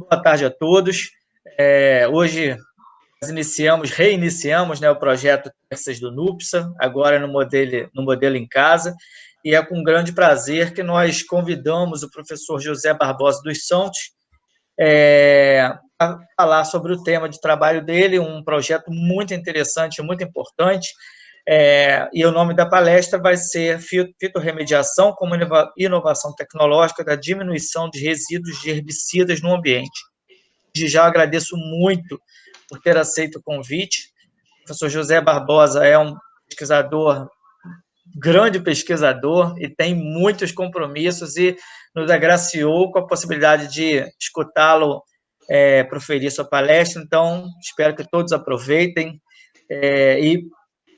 Boa tarde a todos. Hoje nós reiniciamos, né, o projeto Terças do NUPSA, agora no modelo em casa, e é com grande prazer que nós convidamos o professor José Barbosa dos Santos a falar sobre o tema de trabalho dele, um projeto muito interessante, muito importante, e o nome da palestra vai ser Fitorremediação como inovação tecnológica da diminuição de resíduos de herbicidas no ambiente. Já agradeço muito por ter aceito o convite. O professor José Barbosa é um pesquisador, grande pesquisador, e tem muitos compromissos e nos agraciou com a possibilidade de escutá-lo proferir sua palestra. Então, espero que todos aproveitem e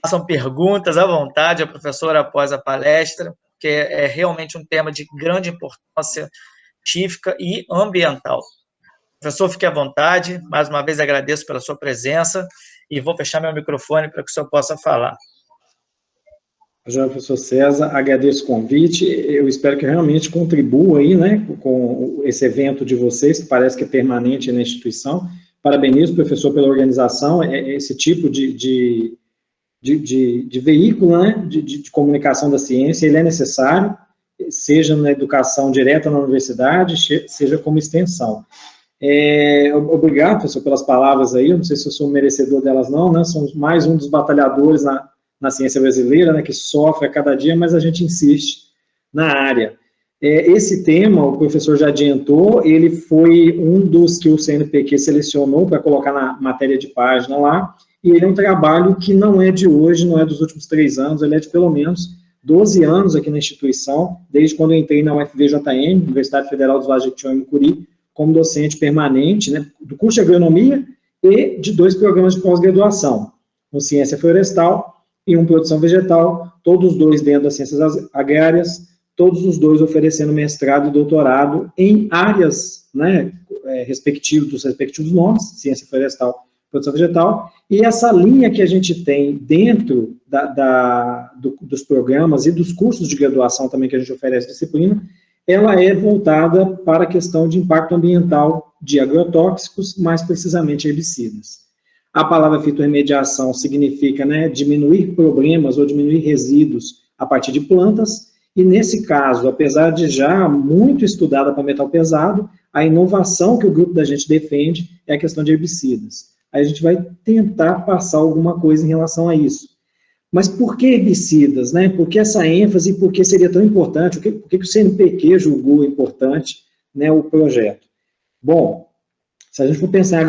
façam perguntas à vontade ao professor após a palestra, que é realmente um tema de grande importância científica e ambiental. Professor, fique à vontade. Mais uma vez agradeço pela sua presença e vou fechar meu microfone para que o senhor possa falar. João, professor César, agradeço o convite. Eu espero que realmente contribua aí, né, com esse evento de vocês, que parece que é permanente na instituição. Parabenizo, professor, pela organização. Esse tipo de veículo, né, de comunicação da ciência, ele é necessário, seja na educação direta na universidade, seja como extensão. Obrigado, professor, pelas palavras aí. Eu não sei se eu sou merecedor delas não, né? Sou mais um dos batalhadores na ciência brasileira, né, que sofre a cada dia, mas a gente insiste na área. Esse tema, o professor já adiantou, ele foi um dos que o CNPq selecionou para colocar na matéria de página lá, e ele é um trabalho que não é de hoje, não é dos últimos 3 anos, ele é de pelo menos 12 anos aqui na instituição, desde quando eu entrei na UFVJM, Universidade Federal dos Vales de Jequitinhonha e Mucuri, como docente permanente, né, do curso de agronomia e de 2 programas de pós-graduação, um ciência florestal e um produção vegetal, todos os 2 dentro das ciências agrárias, todos os 2 oferecendo mestrado e doutorado em áreas, né, dos respectivos nomes, ciência florestal, produção vegetal, e essa linha que a gente tem dentro dos programas e dos cursos de graduação também que a gente oferece disciplina, ela é voltada para a questão de impacto ambiental de agrotóxicos, mais precisamente herbicidas. A palavra fitorremediação significa, né, diminuir problemas ou diminuir resíduos a partir de plantas, e nesse caso, apesar de já muito estudada para metal pesado, a inovação que o grupo da gente defende é a questão de herbicidas. Aí a gente vai tentar passar alguma coisa em relação a isso. Mas por que herbicidas, né? Por que essa ênfase, por que seria tão importante? Por que o CNPq julgou importante, né, o projeto? Bom, se a gente for pensar em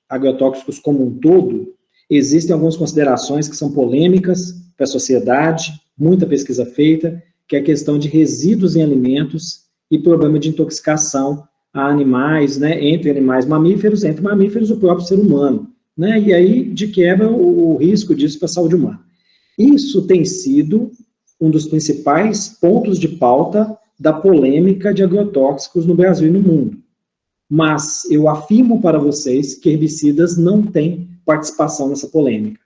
agrotóxicos como um todo, existem algumas considerações que são polêmicas para a sociedade, muita pesquisa feita, que é a questão de resíduos em alimentos e problema de intoxicação a animais, né, entre animais mamíferos, entre mamíferos o próprio ser humano, né, e aí de quebra o risco disso para a saúde humana. Isso tem sido um dos principais pontos de pauta da polêmica de agrotóxicos no Brasil e no mundo. Mas eu afirmo para vocês que herbicidas não têm participação nessa polêmica.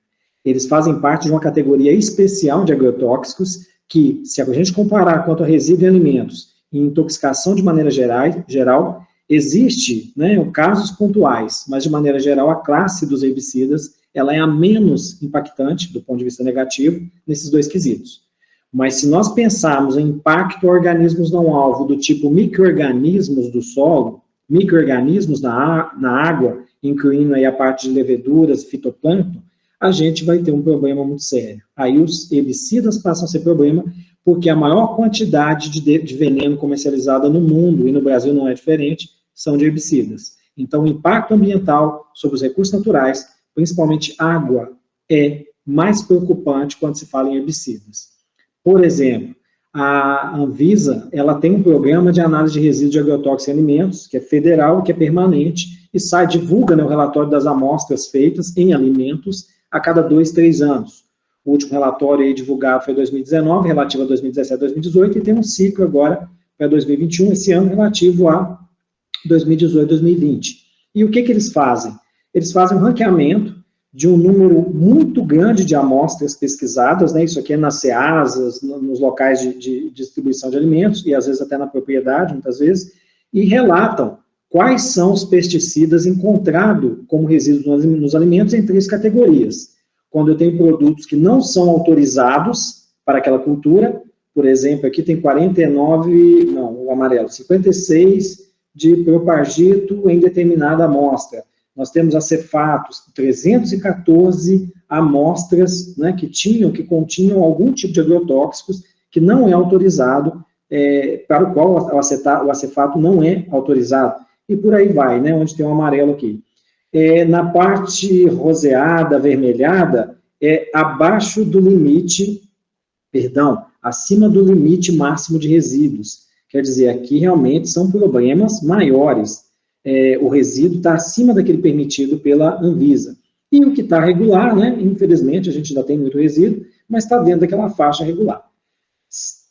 Eles fazem parte de uma categoria especial de agrotóxicos que, se a gente comparar quanto a resíduo em alimentos e intoxicação de maneira geral, existe, né, casos pontuais, mas de maneira geral a classe dos herbicidas ela é a menos impactante, do ponto de vista negativo, nesses 2 quesitos. Mas se nós pensarmos em impacto a organismos não alvo do tipo micro-organismos do solo, micro-organismos na água, incluindo aí a parte de leveduras, fitoplâncton, a gente vai ter um problema muito sério. Aí os herbicidas passam a ser problema, porque a maior quantidade de veneno comercializada no mundo, e no Brasil não é diferente, são de herbicidas. Então o impacto ambiental sobre os recursos naturais, principalmente água, é mais preocupante quando se fala em herbicidas. Por exemplo, a Anvisa, ela tem um programa de análise de resíduos de agrotóxicos em alimentos, que é federal, que é permanente, e divulga, né, o relatório das amostras feitas em alimentos a cada 2, 3 anos. O último relatório aí divulgado foi em 2019, relativo a 2017, 2018, e tem um ciclo agora para 2021, esse ano relativo a 2018, 2020. E o que eles fazem? Eles fazem um ranqueamento de um número muito grande de amostras pesquisadas, né, isso aqui é nas ceasas, nos locais de distribuição de alimentos, e às vezes até na propriedade, muitas vezes, e relatam quais são os pesticidas encontrados como resíduos nos alimentos em 3 categorias. Quando eu tenho produtos que não são autorizados para aquela cultura, por exemplo, aqui tem 49, não, o amarelo, 56 de propagito em determinada amostra. Nós temos acefatos, 314 amostras, né, que continham algum tipo de agrotóxicos que não é autorizado, para o qual o acefato não é autorizado. E por aí vai, né, onde tem um amarelo aqui. Na parte roseada, avermelhada, abaixo do limite, acima do limite máximo de resíduos. Quer dizer, aqui realmente são problemas maiores. O resíduo está acima daquele permitido pela Anvisa. E o que está regular, né, infelizmente, a gente ainda tem muito resíduo, mas está dentro daquela faixa regular.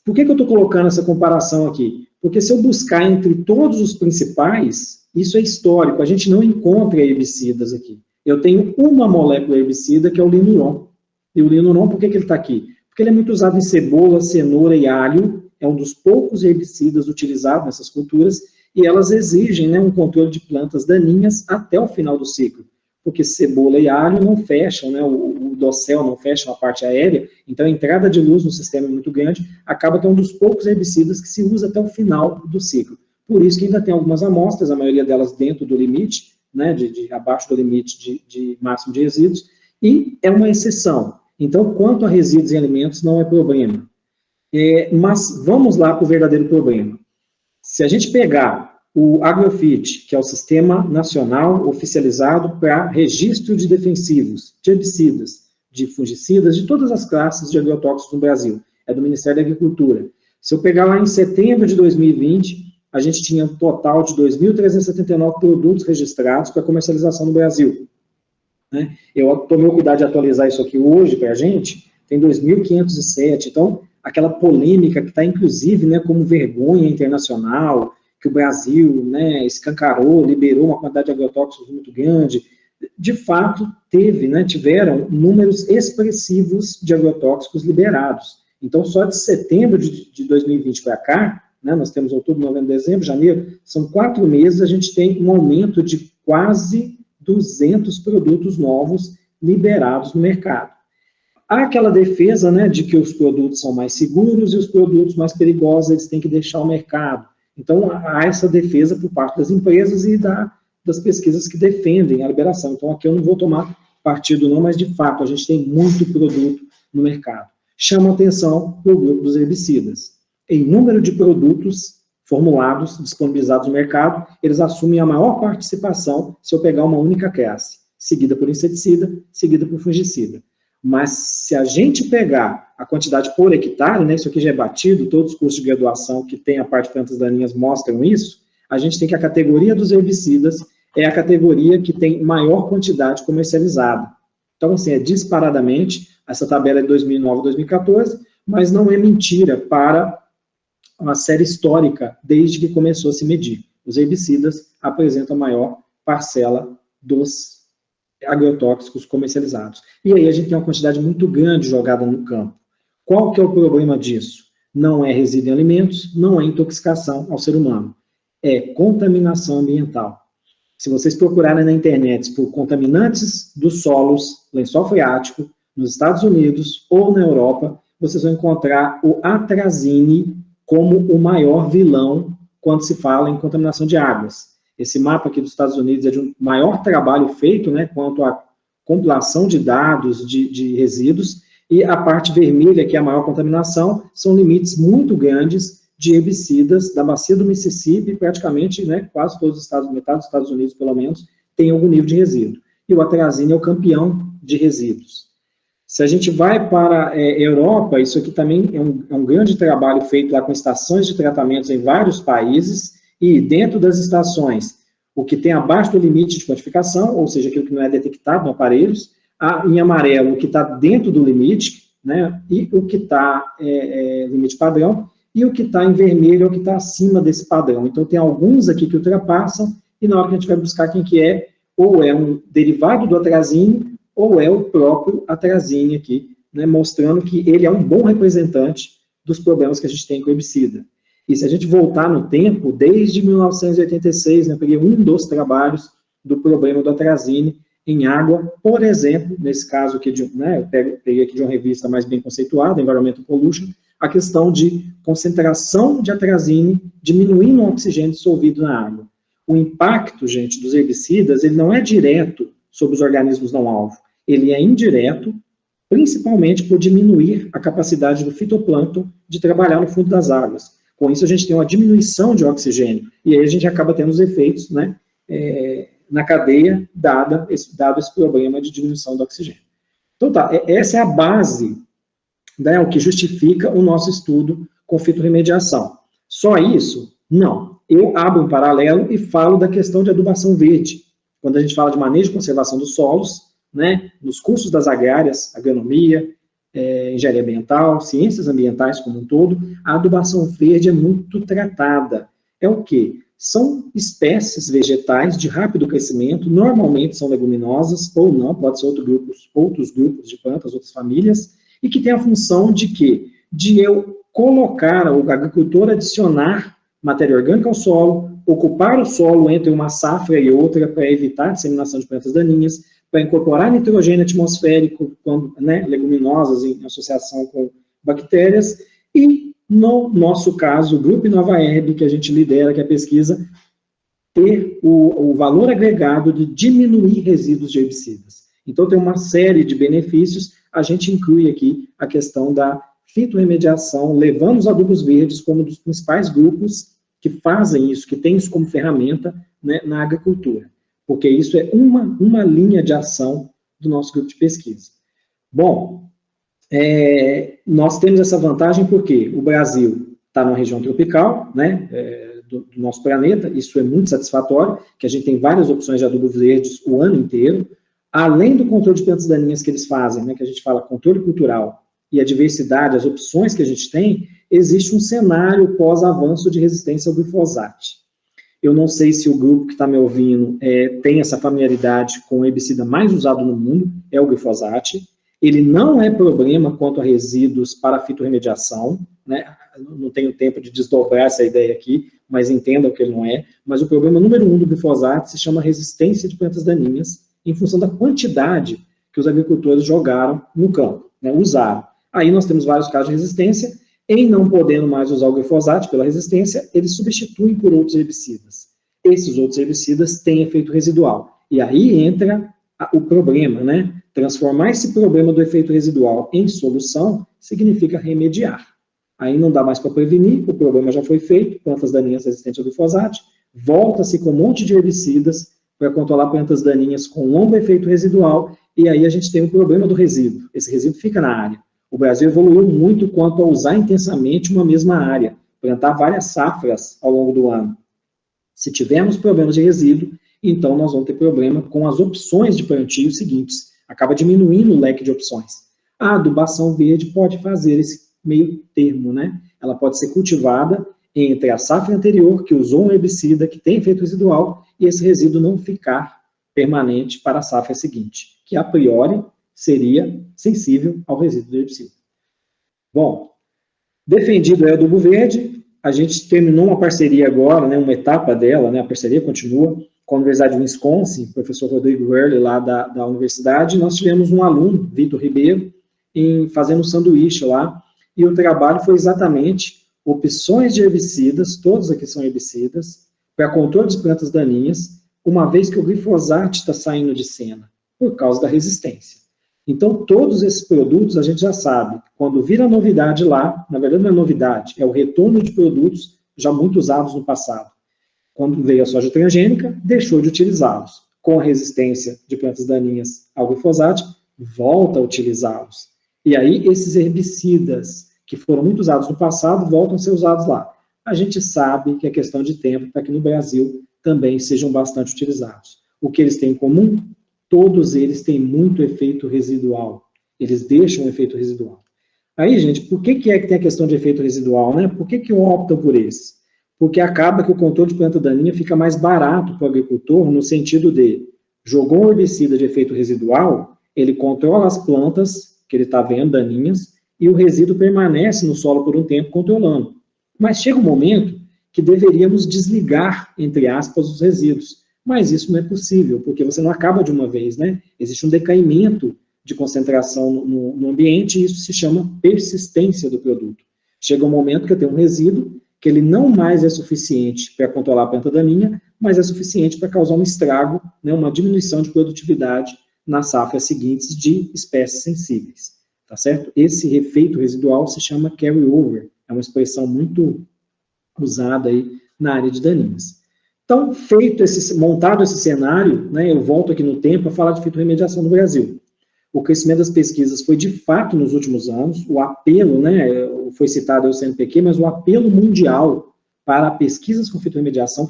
Por que eu estou colocando essa comparação aqui? Porque se eu buscar entre todos os principais, isso é histórico, a gente não encontra herbicidas aqui. Eu tenho uma molécula herbicida, que é o linuron. E o linuron, por que ele está aqui? Porque ele é muito usado em cebola, cenoura e alho, é um dos poucos herbicidas utilizados nessas culturas, e elas exigem, né, um controle de plantas daninhas até o final do ciclo, porque cebola e alho não fecham, né, o dossel não fecha a parte aérea, então a entrada de luz no sistema é muito grande, acaba que é um dos poucos herbicidas que se usa até o final do ciclo. Por isso que ainda tem algumas amostras, a maioria delas dentro do limite, né, abaixo do limite de máximo de resíduos, e é uma exceção. Então, quanto a resíduos em alimentos, não é problema. Mas vamos lá para o verdadeiro problema. Se a gente pegar o Agrofit, que é o Sistema Nacional Oficializado para Registro de Defensivos, de herbicidas, de fungicidas, de todas as classes de agrotóxicos no Brasil, é do Ministério da Agricultura. Se eu pegar lá em setembro de 2020, a gente tinha um total de 2.379 produtos registrados para comercialização no Brasil. Né? Eu tomei o cuidado de atualizar isso aqui hoje para a gente, tem 2.507, então aquela polêmica que está, inclusive, né, como vergonha internacional, que o Brasil, né, escancarou, liberou uma quantidade de agrotóxicos muito grande, de fato, tiveram números expressivos de agrotóxicos liberados. Então, só de setembro de 2020 para cá, né, nós temos outubro, novembro, dezembro, janeiro, são 4 meses, a gente tem um aumento de quase 200 produtos novos liberados no mercado. Há aquela defesa, né, de que os produtos são mais seguros e os produtos mais perigosos eles têm que deixar o mercado. Então, há essa defesa por parte das empresas e das pesquisas que defendem a liberação. Então, aqui eu não vou tomar partido não, mas de fato a gente tem muito produto no mercado. Chama atenção para o grupo dos herbicidas. Em número de produtos formulados, disponibilizados no mercado, eles assumem a maior participação se eu pegar uma única classe, seguida por inseticida, seguida por fungicida. Mas se a gente pegar a quantidade por hectare, né, isso aqui já é batido, todos os cursos de graduação que tem a parte de plantas daninhas mostram isso, a gente tem que a categoria dos herbicidas é a categoria que tem maior quantidade comercializada. Então, assim, disparadamente, essa tabela é de 2009 a 2014, mas não é mentira para uma série histórica, desde que começou a se medir. Os herbicidas apresentam a maior parcela dos agrotóxicos comercializados. E aí a gente tem uma quantidade muito grande jogada no campo. Qual que é o problema disso? Não é resíduo em alimentos, não é intoxicação ao ser humano. É contaminação ambiental. Se vocês procurarem na internet por contaminantes dos solos, lençol freático, nos Estados Unidos ou na Europa, vocês vão encontrar o atrazine como o maior vilão quando se fala em contaminação de águas. Esse mapa aqui dos Estados Unidos é de um maior trabalho feito, né, quanto à compilação de dados de resíduos, e a parte vermelha, que é a maior contaminação, são limites muito grandes de herbicidas da bacia do Mississippi, praticamente, né, quase todos os estados, metade dos Estados Unidos, pelo menos, tem algum nível de resíduo. E o atrazine é o campeão de resíduos. Se a gente vai para a Europa, isso aqui também é um grande trabalho feito lá com estações de tratamentos em vários países, e dentro das estações, o que tem abaixo do limite de quantificação, ou seja, aquilo que não é detectado no aparelhos, em amarelo o que está dentro do limite, né, e o que está limite padrão, e o que está em vermelho é o que está acima desse padrão. Então, tem alguns aqui que ultrapassam, e na hora que a gente vai buscar quem que é, ou é um derivado do atrazine, ou é o próprio atrazine aqui, né, mostrando que ele é um bom representante dos problemas que a gente tem com o herbicida. E se a gente voltar no tempo, desde 1986, né, eu peguei um dos trabalhos do problema do atrazine em água, por exemplo, nesse caso aqui, né, eu peguei aqui de uma revista mais bem conceituada, Environmental Pollution, a questão de concentração de atrazine diminuindo o oxigênio dissolvido na água. O impacto, gente, dos herbicidas, ele não é direto sobre os organismos não alvo, ele é indireto, principalmente por diminuir a capacidade do fitoplâncton de trabalhar no fundo das águas. Com isso, a gente tem uma diminuição de oxigênio, e aí a gente acaba tendo os efeitos, né, na cadeia, dado esse problema de diminuição do oxigênio. Então, tá, essa é a base, né, o que justifica o nosso estudo com fitorremediação. Só isso? Não. Eu abro um paralelo e falo da questão de adubação verde. Quando a gente fala de manejo e conservação dos solos, né, nos cursos das agrárias, agronomia, engenharia ambiental, ciências ambientais como um todo, a adubação verde é muito tratada. É o quê? São espécies vegetais de rápido crescimento, normalmente são leguminosas, ou não, pode ser outros grupos de plantas, outras famílias, e que tem a função de quê? De eu colocar, o agricultor adicionar matéria orgânica ao solo, ocupar o solo entre uma safra e outra para evitar a disseminação de plantas daninhas, para incorporar nitrogênio atmosférico, né, leguminosas em associação com bactérias, e no nosso caso, o Grupo Nova Herb, que a gente lidera, que é a pesquisa, ter o valor agregado de diminuir resíduos de herbicidas. Então, tem uma série de benefícios, a gente inclui aqui a questão da fitorremediação, levando os adubos verdes como um dos principais grupos que fazem isso, que tem isso como ferramenta, né, na agricultura, porque isso é uma linha de ação do nosso grupo de pesquisa. Bom, nós temos essa vantagem porque o Brasil está numa região tropical, né, do nosso planeta, isso é muito satisfatório, que a gente tem várias opções de adubos verdes o ano inteiro, além do controle de plantas daninhas que eles fazem, né, que a gente fala controle cultural, e a diversidade, as opções que a gente tem, existe um cenário pós-avanço de resistência ao glifosato. Eu não sei se o grupo que está me ouvindo tem essa familiaridade com o herbicida mais usado no mundo, é o glifosato. Ele não é problema quanto a resíduos para fitorremediação, né? Não tenho tempo de desdobrar essa ideia aqui, mas entendam que ele não é. Mas o problema número 1 do glifosato se chama resistência de plantas daninhas, em função da quantidade que os agricultores jogaram no campo, né, usaram. Aí nós temos vários casos de resistência, em não podendo mais usar o glifosato pela resistência, eles substituem por outros herbicidas. Esses outros herbicidas têm efeito residual. E aí entra o problema, né? Transformar esse problema do efeito residual em solução significa remediar. Aí não dá mais para prevenir, o problema já foi feito, plantas daninhas resistentes ao glifosato, volta-se com um monte de herbicidas para controlar plantas daninhas com longo efeito residual, e aí a gente tem um problema do resíduo. Esse resíduo fica na área. O Brasil evoluiu muito quanto a usar intensamente uma mesma área, plantar várias safras ao longo do ano. Se tivermos problemas de resíduo, então nós vamos ter problema com as opções de plantio seguintes. Acaba diminuindo o leque de opções. A adubação verde pode fazer esse meio termo, né? Ela pode ser cultivada entre a safra anterior, que usou um herbicida que tem efeito residual, e esse resíduo não ficar permanente para a safra seguinte, que a priori seria sensível ao resíduo do herbicida. Bom, defendido o adubo verde, a gente terminou uma parceria agora, né, uma etapa dela, né, a parceria continua com a Universidade de Wisconsin, o professor Rodrigo Werle, lá da universidade, nós tivemos um aluno, Vitor Ribeiro, fazendo um sanduíche lá, e o trabalho foi exatamente opções de herbicidas, todos aqui são herbicidas, para controle de plantas daninhas, uma vez que o glifosato está saindo de cena, por causa da resistência. Então, todos esses produtos, a gente já sabe, quando vira novidade lá, na verdade não é novidade, é o retorno de produtos já muito usados no passado. Quando veio a soja transgênica, deixou de utilizá-los. Com a resistência de plantas daninhas ao glifosato, volta a utilizá-los. E aí, esses herbicidas que foram muito usados no passado, voltam a ser usados lá. A gente sabe que é questão de tempo para que no Brasil também sejam bastante utilizados. O que eles têm em comum? Todos eles têm muito efeito residual. Eles deixam um efeito residual. Aí, gente, por que é que tem a questão de efeito residual, né? Por que optam por esse? Porque acaba que o controle de planta daninha fica mais barato para o agricultor, no sentido de, jogou um herbicida de efeito residual, ele controla as plantas que ele está vendo daninhas, e o resíduo permanece no solo por um tempo controlando. Mas chega um momento que deveríamos desligar, entre aspas, os resíduos. Mas isso não é possível, porque você não acaba de uma vez, né? Existe um decaimento de concentração no ambiente e isso se chama persistência do produto. Chega um momento que eu tenho um resíduo que ele não mais é suficiente para controlar a planta daninha, mas é suficiente para causar um estrago, né, uma diminuição de produtividade nas safras seguintes de espécies sensíveis. Tá certo? Esse efeito residual se chama carry-over, é uma expressão muito usada aí na área de daninhas. Então, montado esse cenário, né, eu volto aqui no tempo a falar de fitorremediação no Brasil. O crescimento das pesquisas foi de fato nos últimos anos, o apelo, né, foi citado o CNPq, mas o apelo mundial para pesquisas com fitorremediação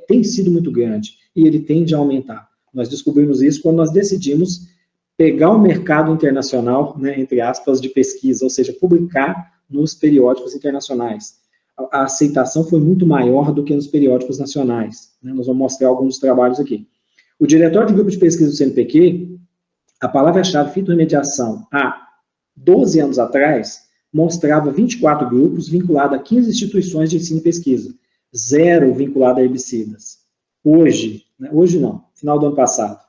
tem sido muito grande, e ele tende a aumentar. Nós descobrimos isso quando nós decidimos pegar o mercado internacional, né, entre aspas, de pesquisa, ou seja, publicar nos periódicos internacionais. A aceitação foi muito maior do que nos periódicos nacionais, né? Nós vamos mostrar alguns trabalhos aqui. O diretório de grupo de pesquisa do CNPq, a palavra-chave fitorremediação, há 12 anos atrás, mostrava 24 grupos vinculados a 15 instituições de ensino e pesquisa, 0 vinculado a herbicidas. Hoje, né, hoje não, final do ano passado,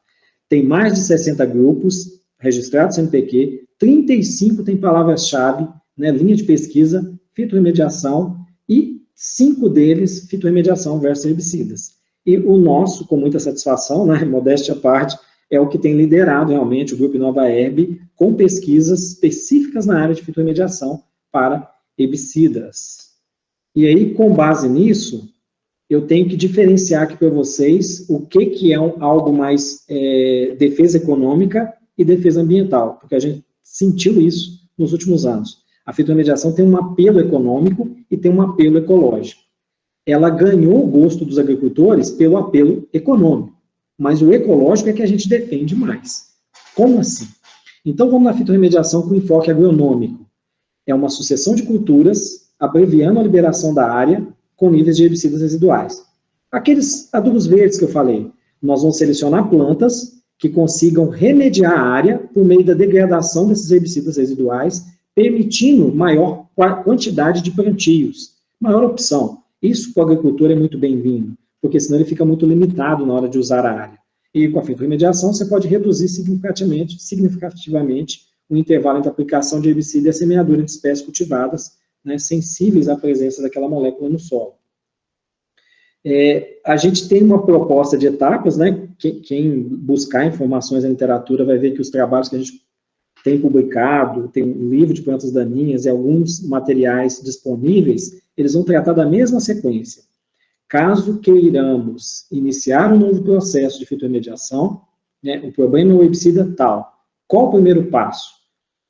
tem mais de 60 grupos registrados no CNPq, 35 tem palavra-chave, né, linha de pesquisa, fitorremediação, e 5 deles, fitorremediação versus herbicidas. E o nosso, com muita satisfação, né, modéstia à parte, é o que tem liderado realmente o Grupo InovaHerb com pesquisas específicas na área de fitorremediação para herbicidas. E aí, com base nisso, eu tenho que diferenciar aqui para vocês o que é algo mais defesa econômica e defesa ambiental, porque a gente sentiu isso nos últimos anos. A fitorremediação tem um apelo econômico e tem um apelo ecológico. Ela ganhou o gosto dos agricultores pelo apelo econômico, mas o ecológico é que a gente defende mais. Como assim? Então, vamos na fitorremediação com enfoque agronômico. É uma sucessão de culturas, abreviando a liberação da área com níveis de herbicidas residuais. Aqueles adubos verdes que eu falei, nós vamos selecionar plantas que consigam remediar a área por meio da degradação desses herbicidas residuais, permitindo maior quantidade de plantios, maior opção. Isso para o agricultor é muito bem-vindo, porque senão ele fica muito limitado na hora de usar a área. E com a fitorremediação você pode reduzir significativamente o intervalo entre a aplicação de herbicida e a semeadura de espécies cultivadas, né, sensíveis à presença daquela molécula no solo. A gente tem uma proposta de etapas, né, quem buscar informações na literatura vai ver que os trabalhos que a gente tem publicado, tem um livro de plantas daninhas e alguns materiais disponíveis, eles vão tratar da mesma sequência. Caso queiramos iniciar um novo processo de fitorremediação, né, o problema é o herbicida tal. Qual o primeiro passo?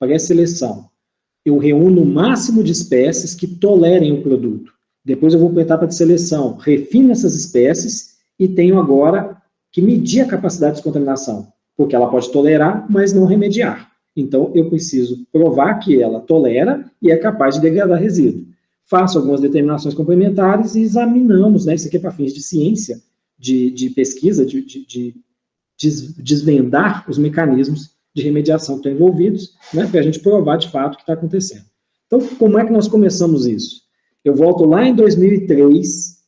Pré-seleção. Eu reúno o máximo de espécies que tolerem o produto. Depois eu vou para a etapa de seleção, refino essas espécies e tenho agora que medir a capacidade de descontaminação, porque ela pode tolerar, mas não remediar. Então, eu preciso provar que ela tolera e é capaz de degradar resíduo. Faço algumas determinações complementares e examinamos, né, isso aqui é para fins de ciência, de pesquisa, de desvendar os mecanismos de remediação que estão envolvidos, né, para a gente provar de fato o que está acontecendo. Então, como é que nós começamos isso? Eu volto lá em 2002,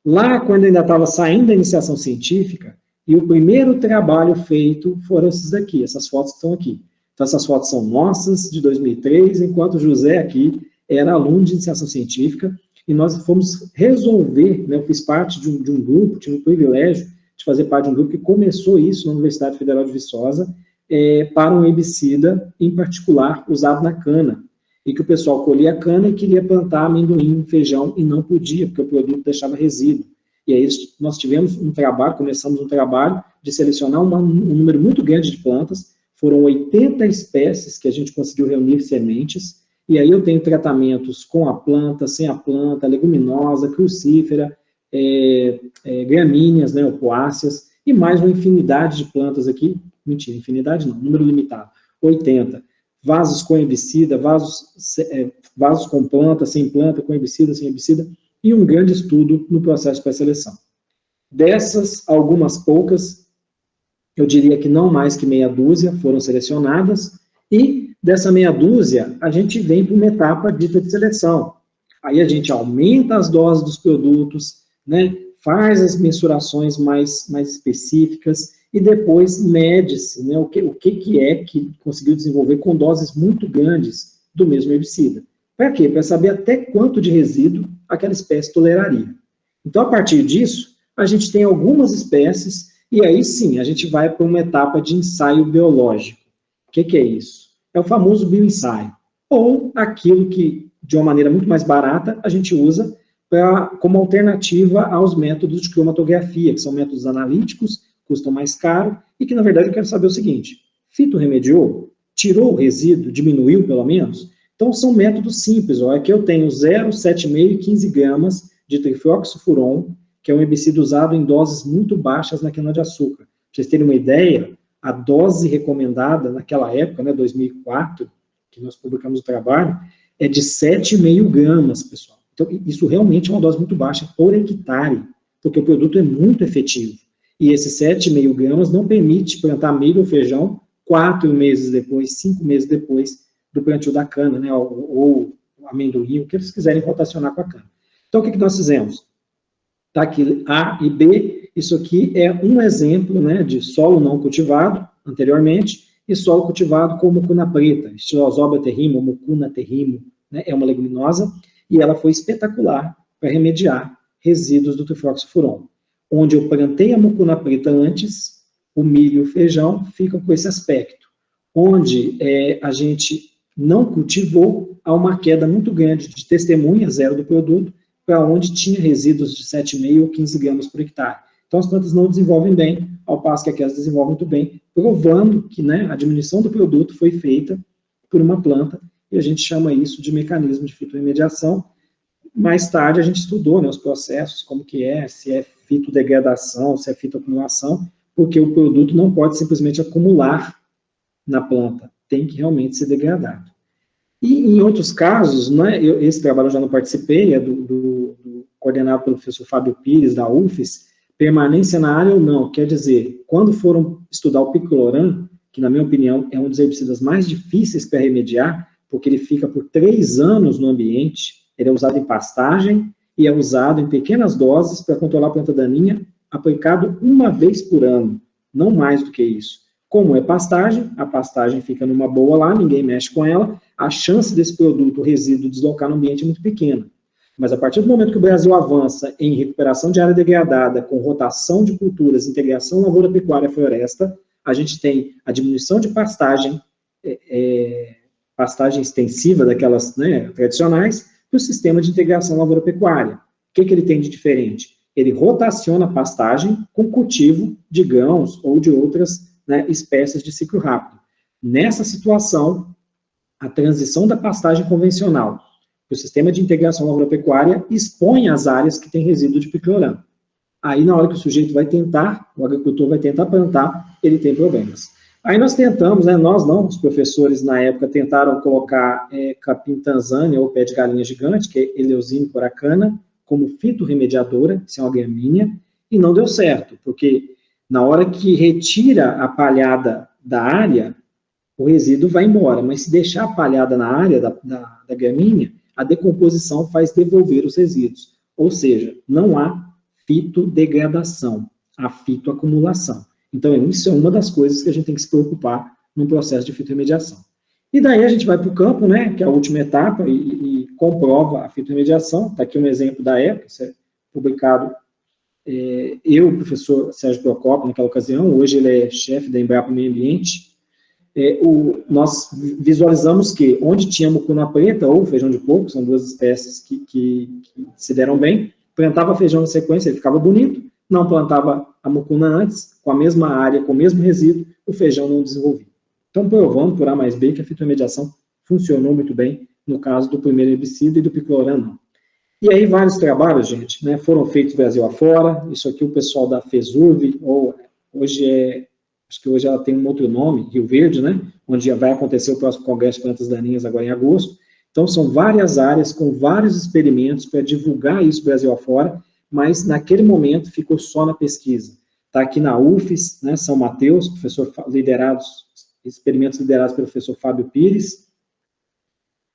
lá quando ainda estava saindo da iniciação científica, e o primeiro trabalho feito foram esses daqui, essas fotos que estão aqui. Então, essas fotos são nossas, de 2003, enquanto o José aqui era aluno de iniciação científica, e nós fomos resolver, né, eu fiz parte de um grupo, tive o privilégio de fazer parte de um grupo que começou isso na Universidade Federal de Viçosa, para um herbicida, em particular, usado na cana, e que o pessoal colhia a cana e queria plantar amendoim, feijão, e não podia, porque o produto deixava resíduo. E aí nós tivemos começamos um trabalho de selecionar um número muito grande de plantas, foram 80 espécies que a gente conseguiu reunir sementes, e aí eu tenho tratamentos com a planta, sem a planta, leguminosa, crucífera, gramíneas, né, opoáceas, e mais uma infinidade de plantas aqui, mentira, infinidade não, número limitado, 80. Vasos com herbicida, vasos com planta, com herbicida, sem herbicida, e um grande estudo no processo de pré-seleção. Dessas, algumas poucas, eu diria que não mais que meia dúzia, foram selecionadas, E dessa meia dúzia, a gente vem para uma etapa dita de seleção. Aí a gente aumenta as doses dos produtos, né, faz as mensurações mais específicas e depois mede-se, né, o que é que conseguiu desenvolver com doses muito grandes do mesmo herbicida. Para quê? Para saber até quanto de resíduo aquela espécie toleraria. Então, a partir disso, a gente tem algumas espécies e aí sim, a gente vai para uma etapa de ensaio biológico. O que é isso? É o famoso bioensaio, ou aquilo que, de uma maneira muito mais barata, a gente usa como alternativa aos métodos de cromatografia, que são métodos analíticos, custam mais caro, e que, na verdade, eu quero saber o seguinte: fitorremediou? Tirou o resíduo? Diminuiu, pelo menos? Então, são métodos simples. Ó. Aqui eu tenho 0, 7,5 e 15 gramas de trifloxofuron, que é um herbicida usado em doses muito baixas na cana-de-açúcar. Para vocês terem uma ideia, a dose recomendada naquela época, né, 2004, que nós publicamos o trabalho, é de 7,5 gramas, pessoal. Então, isso realmente é uma dose muito baixa por hectare, porque o produto é muito efetivo. E esses 7,5 gramas não permite plantar milho ou feijão 4 meses depois, 5 meses depois do plantio da cana, né, ou amendoim, o que eles quiserem rotacionar com a cana. Então, o que nós fizemos? Está aqui A e B, isso aqui é um exemplo, né, de solo não cultivado, anteriormente, e solo cultivado com mucuna preta, Stylozoba terrimo, mucuna terrimo, né, é uma leguminosa, e ela foi espetacular para remediar resíduos do trifloxofuron. Onde eu plantei a mucuna preta antes, o milho e o feijão ficam com esse aspecto. Onde a gente não cultivou, há uma queda muito grande de testemunha zero do produto, para onde tinha resíduos de 7,5 ou 15 gramas por hectare. Então, as plantas não desenvolvem bem, ao passo que aquelas desenvolvem muito bem, provando que, né, a diminuição do produto foi feita por uma planta, e a gente chama isso de mecanismo de fitorremediação. Mais tarde, a gente estudou, né, os processos, como que se é fitodegradação, se é fitoacumulação, porque o produto não pode simplesmente acumular na planta, tem que realmente ser degradado. E em outros casos, né, esse trabalho eu já não participei, é coordenado pelo professor Fábio Pires, da UFES, permanência na área ou não, quer dizer, quando foram estudar o picloram, que na minha opinião é um dos herbicidas mais difíceis para remediar, porque ele fica por 3 anos no ambiente, ele é usado em pastagem e é usado em pequenas doses para controlar a planta daninha, aplicado uma vez por ano, não mais do que isso. Como é pastagem, a pastagem fica numa boa lá, ninguém mexe com ela, a chance desse produto, o resíduo, deslocar no ambiente é muito pequena. Mas a partir do momento que o Brasil avança em recuperação de área degradada, com rotação de culturas, integração lavoura, pecuária, floresta, a gente tem a diminuição de pastagem, pastagem extensiva daquelas, né, tradicionais, para o sistema de integração lavoura, pecuária. O que ele tem de diferente? Ele rotaciona a pastagem com cultivo de grãos ou de outras, né, espécies de ciclo rápido. Nessa situação, a transição da pastagem convencional para o sistema de integração lavoura-pecuária expõe as áreas que têm resíduo de picloram. Aí, na hora que o sujeito vai tentar, o agricultor vai tentar plantar, ele tem problemas. Aí nós tentamos, né, nós não, os professores na época tentaram colocar capim tanzânia ou pé de galinha gigante, que é Eleusine poracana, como fitorremediadora, isso é uma gramínea, e não deu certo, porque na hora que retira a palhada da área, o resíduo vai embora, mas se deixar a palhada na área da gramínea, a decomposição faz devolver os resíduos. Ou seja, não há fitodegradação, há fitoacumulação. Então, isso é uma das coisas que a gente tem que se preocupar no processo de fitorremediação. E daí a gente vai para o campo, né, que é a última etapa, e comprova a fitorremediação. Está aqui um exemplo da época, isso é publicado, eu, o professor Sérgio Procópio, naquela ocasião, hoje ele é chefe da Embrapa Meio Ambiente. Nós visualizamos que onde tinha mucuna preta ou feijão de porco, são duas espécies que se deram bem, plantava feijão na sequência, ele ficava bonito, não plantava a mucuna antes, com a mesma área, com o mesmo resíduo, o feijão não desenvolvia. Então, provando por A mais B que a fitorremediação funcionou muito bem no caso do primeiro herbicida e do picloram não. E aí vários trabalhos, gente, né, foram feitos Brasil afora, isso aqui o pessoal da FESURV, ou acho que hoje ela tem um outro nome, Rio Verde, né, onde vai acontecer o próximo Congresso de Plantas Daninhas agora em agosto. Então, são várias áreas com vários experimentos para divulgar isso Brasil afora, mas naquele momento ficou só na pesquisa. Está aqui na UFES, né, São Mateus, professor liderados experimentos liderados pelo professor Fábio Pires.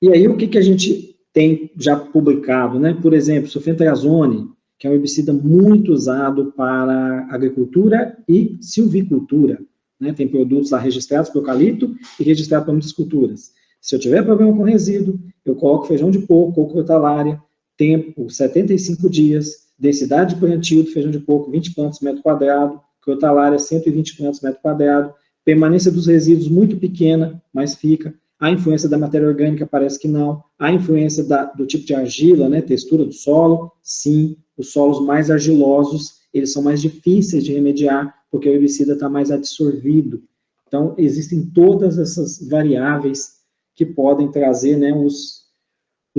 E aí, o que a gente tem já publicado, né? Por exemplo, sulfentrazone, que é um herbicida muito usado para agricultura e silvicultura, né? Tem produtos lá registrados para eucalipto e registrados para muitas culturas. Se eu tiver problema com resíduo, eu coloco feijão de porco ou crotalária, tempo 75 dias, densidade de plantio do feijão de porco 20 plantas metro quadrado, crotalária 120 plantas metro quadrado, permanência dos resíduos muito pequena, mas fica. A influência da matéria orgânica parece que não. A influência do tipo de argila, né, textura do solo, sim. Os solos mais argilosos, eles são mais difíceis de remediar, porque o herbicida está mais absorvido. Então, existem todas essas variáveis que podem trazer, né, os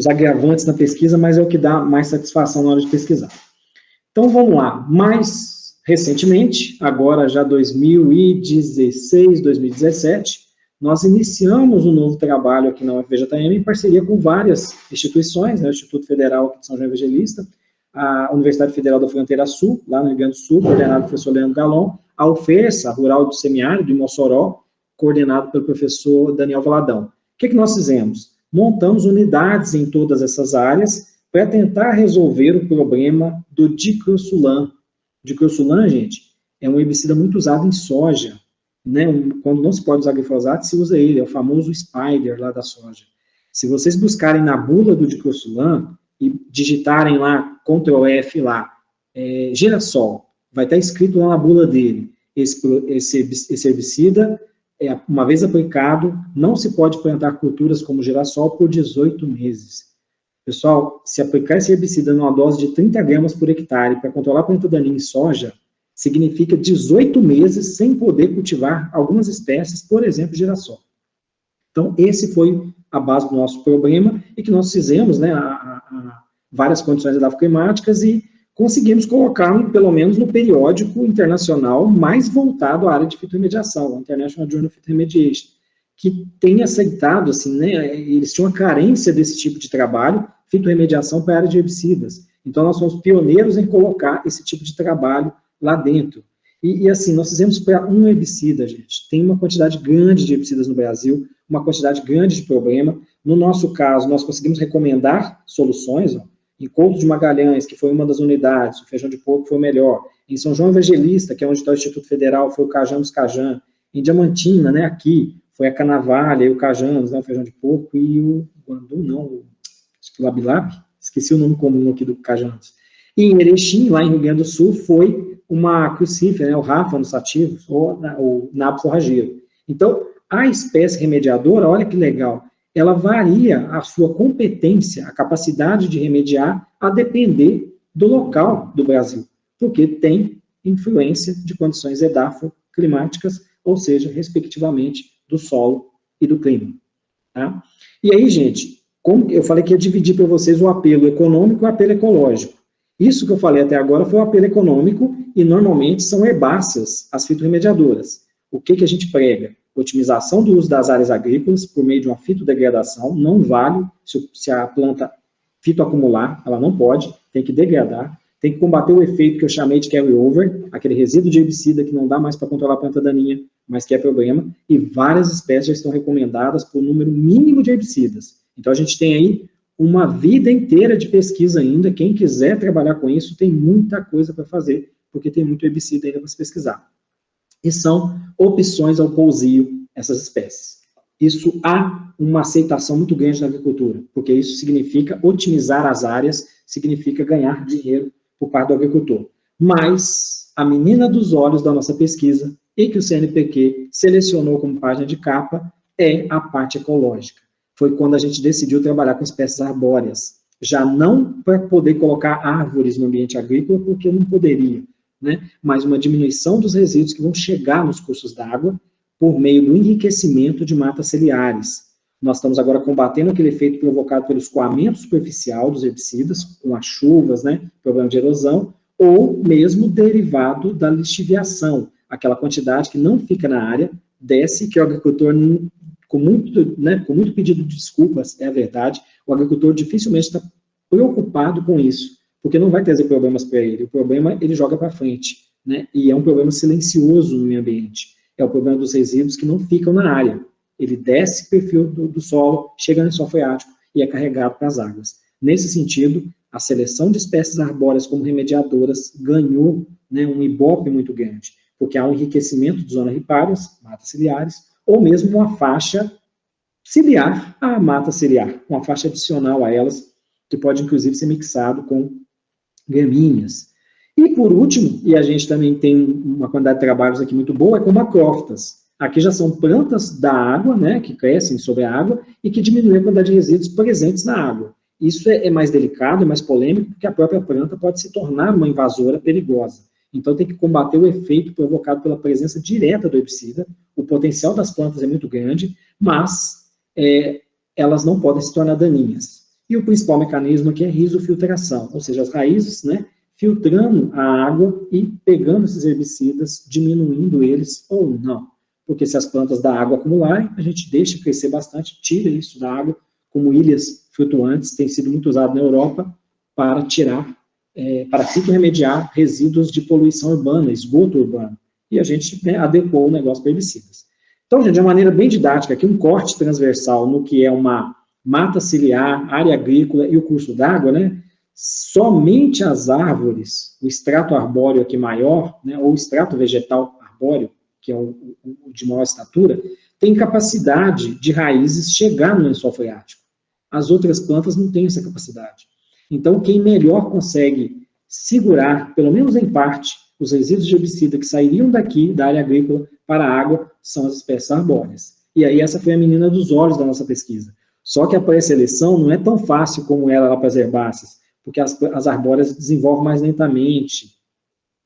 agravantes na pesquisa, mas é o que dá mais satisfação na hora de pesquisar. Então, vamos lá. Mais recentemente, agora já 2016, 2017, nós iniciamos um novo trabalho aqui na UFVJM em parceria com várias instituições, né, o Instituto Federal de São João Evangelista, a Universidade Federal da Fronteira Sul, lá no Rio Grande do Sul, coordenado pelo professor Leandro Galon, a UFERSA, Rural do Semiárido, de Mossoró, coordenado pelo professor Daniel Valadão. O que nós fizemos? Montamos unidades em todas essas áreas para tentar resolver o problema do dicrosulan. Dicrosulan, gente, é um herbicida muito usado em soja, né? Quando não se pode usar glifosato, se usa ele, é o famoso spider lá da soja. Se vocês buscarem na bula do dicrosulan e digitarem lá, Ctrl F lá, girassol, vai estar escrito lá na bula dele, esse herbicida, uma vez aplicado, não se pode plantar culturas como girassol por 18 meses. Pessoal, se aplicar esse herbicida numa dose de 30 gramas por hectare para controlar a planta daninha em soja, significa 18 meses sem poder cultivar algumas espécies, por exemplo, girassol. Então, esse foi a base do nosso problema e que nós fizemos, né, várias condições edafoclimáticas e conseguimos colocar, pelo menos, no periódico internacional mais voltado à área de fitorremediação, o International Journal of Phytoremediation, que tem aceitado, assim, né, eles tinham uma carência desse tipo de trabalho, fitorremediação para a área de herbicidas. Então, nós fomos pioneiros em colocar esse tipo de trabalho lá dentro. E assim, nós fizemos para um herbicida, gente. Tem uma quantidade grande de herbicidas no Brasil, uma quantidade grande de problema. No nosso caso, nós conseguimos recomendar soluções, ó. Em Couto de Magalhães, que foi uma das unidades, o feijão de porco foi o melhor. Em São João Evangelista, que é onde está o Instituto Federal, foi o Cajam dos Cajam. Em Diamantina, né, aqui, foi a Canavalha e o Cajam, né, o feijão de porco, e o Guandu, não, acho que o Labilab, esqueci o nome comum aqui do Cajam. E em Erechim, lá em Rio Grande do Sul, foi uma crucífera, né, o Rafa nos sativos, ou o nabo forrageiro. Então, a espécie remediadora, olha que legal, ela varia a sua competência, a capacidade de remediar, a depender do local do Brasil, porque tem influência de condições edafoclimáticas, ou seja, respectivamente, do solo e do clima. Tá? E aí, gente, como eu falei que ia dividir para vocês o apelo econômico e o apelo ecológico. Isso que eu falei até agora foi o apelo econômico e normalmente são herbáceas as fitorremediadoras. O que a gente prega? Otimização do uso das áreas agrícolas por meio de uma fitodegradação, não vale se a planta fitoacumular, ela não pode, tem que degradar, tem que combater o efeito que eu chamei de carry-over, aquele resíduo de herbicida que não dá mais para controlar a planta daninha, mas que é problema, e várias espécies já estão recomendadas por número mínimo de herbicidas. Então a gente tem aí uma vida inteira de pesquisa ainda, quem quiser trabalhar com isso tem muita coisa para fazer, porque tem muito herbicida ainda para se pesquisar. E são opções ao pousio essas espécies. Isso há uma aceitação muito grande na agricultura, porque isso significa otimizar as áreas, significa ganhar dinheiro por parte do agricultor. Mas a menina dos olhos da nossa pesquisa, e que o CNPq selecionou como página de capa, é a parte ecológica. Foi quando a gente decidiu trabalhar com espécies arbóreas. Já não para poder colocar árvores no ambiente agrícola, porque não poderia, né? Mas uma diminuição dos resíduos que vão chegar nos cursos d'água por meio do enriquecimento de matas ciliares. Nós estamos agora combatendo aquele efeito provocado pelo escoamento superficial dos herbicidas, com as chuvas, né, problema de erosão, ou mesmo derivado da lixiviação, aquela quantidade que não fica na área, desce, que o agricultor, com muito pedido de desculpas, é a verdade, o agricultor dificilmente está preocupado com isso, porque não vai trazer problemas para ele, o problema ele joga para frente, né, e é um problema silencioso no meio ambiente. é o problema dos resíduos que não ficam na área. Ele desce o perfil do solo, chega no lençol freático e é carregado para as águas. Nesse sentido, a seleção de espécies arbóreas como remediadoras ganhou, né, um ibope muito grande, porque há um enriquecimento de zonas ripárias, matas ciliares, ou mesmo uma faixa ciliar à mata ciliar, uma faixa adicional a elas, que pode inclusive ser mixado com gramíneas. E por último, e a gente também tem uma quantidade de trabalhos aqui muito boa, é com macrófitas. Aqui já são plantas da água, né, que crescem sobre a água e que diminuem a quantidade de resíduos presentes na água. Isso é mais delicado, é mais polêmico, porque a própria planta pode se tornar uma invasora perigosa. Então tem que combater o efeito provocado pela presença direta do herbicida. O potencial das plantas é muito grande, mas elas não podem se tornar daninhas. E o principal mecanismo aqui é risofiltração, ou seja, as raízes, né, filtrando a água e pegando esses herbicidas, diminuindo eles ou não. Porque se as plantas da água acumularem, a gente deixa crescer bastante, tira isso da água, como ilhas flutuantes, tem sido muito usado na Europa para tirar, para fitorremediar resíduos de poluição urbana, esgoto urbano. E a gente, né, adequou o negócio para herbicidas. Então, gente, de uma maneira bem didática, aqui um corte transversal no que é uma mata ciliar, área agrícola e o curso d'água, né, somente as árvores, o extrato arbóreo aqui maior, né, ou o extrato vegetal arbóreo, que é o de maior estatura, tem capacidade de raízes chegar no lençol freático. As outras plantas não têm essa capacidade. Então, quem melhor consegue segurar, pelo menos em parte, os resíduos de herbicida que sairiam daqui, da área agrícola, para a água, são as espécies arbóreas. E aí essa foi a menina dos olhos da nossa pesquisa. Só que a pré-seleção não é tão fácil como era lá para as herbáceas, porque as arbóreas desenvolvem mais lentamente.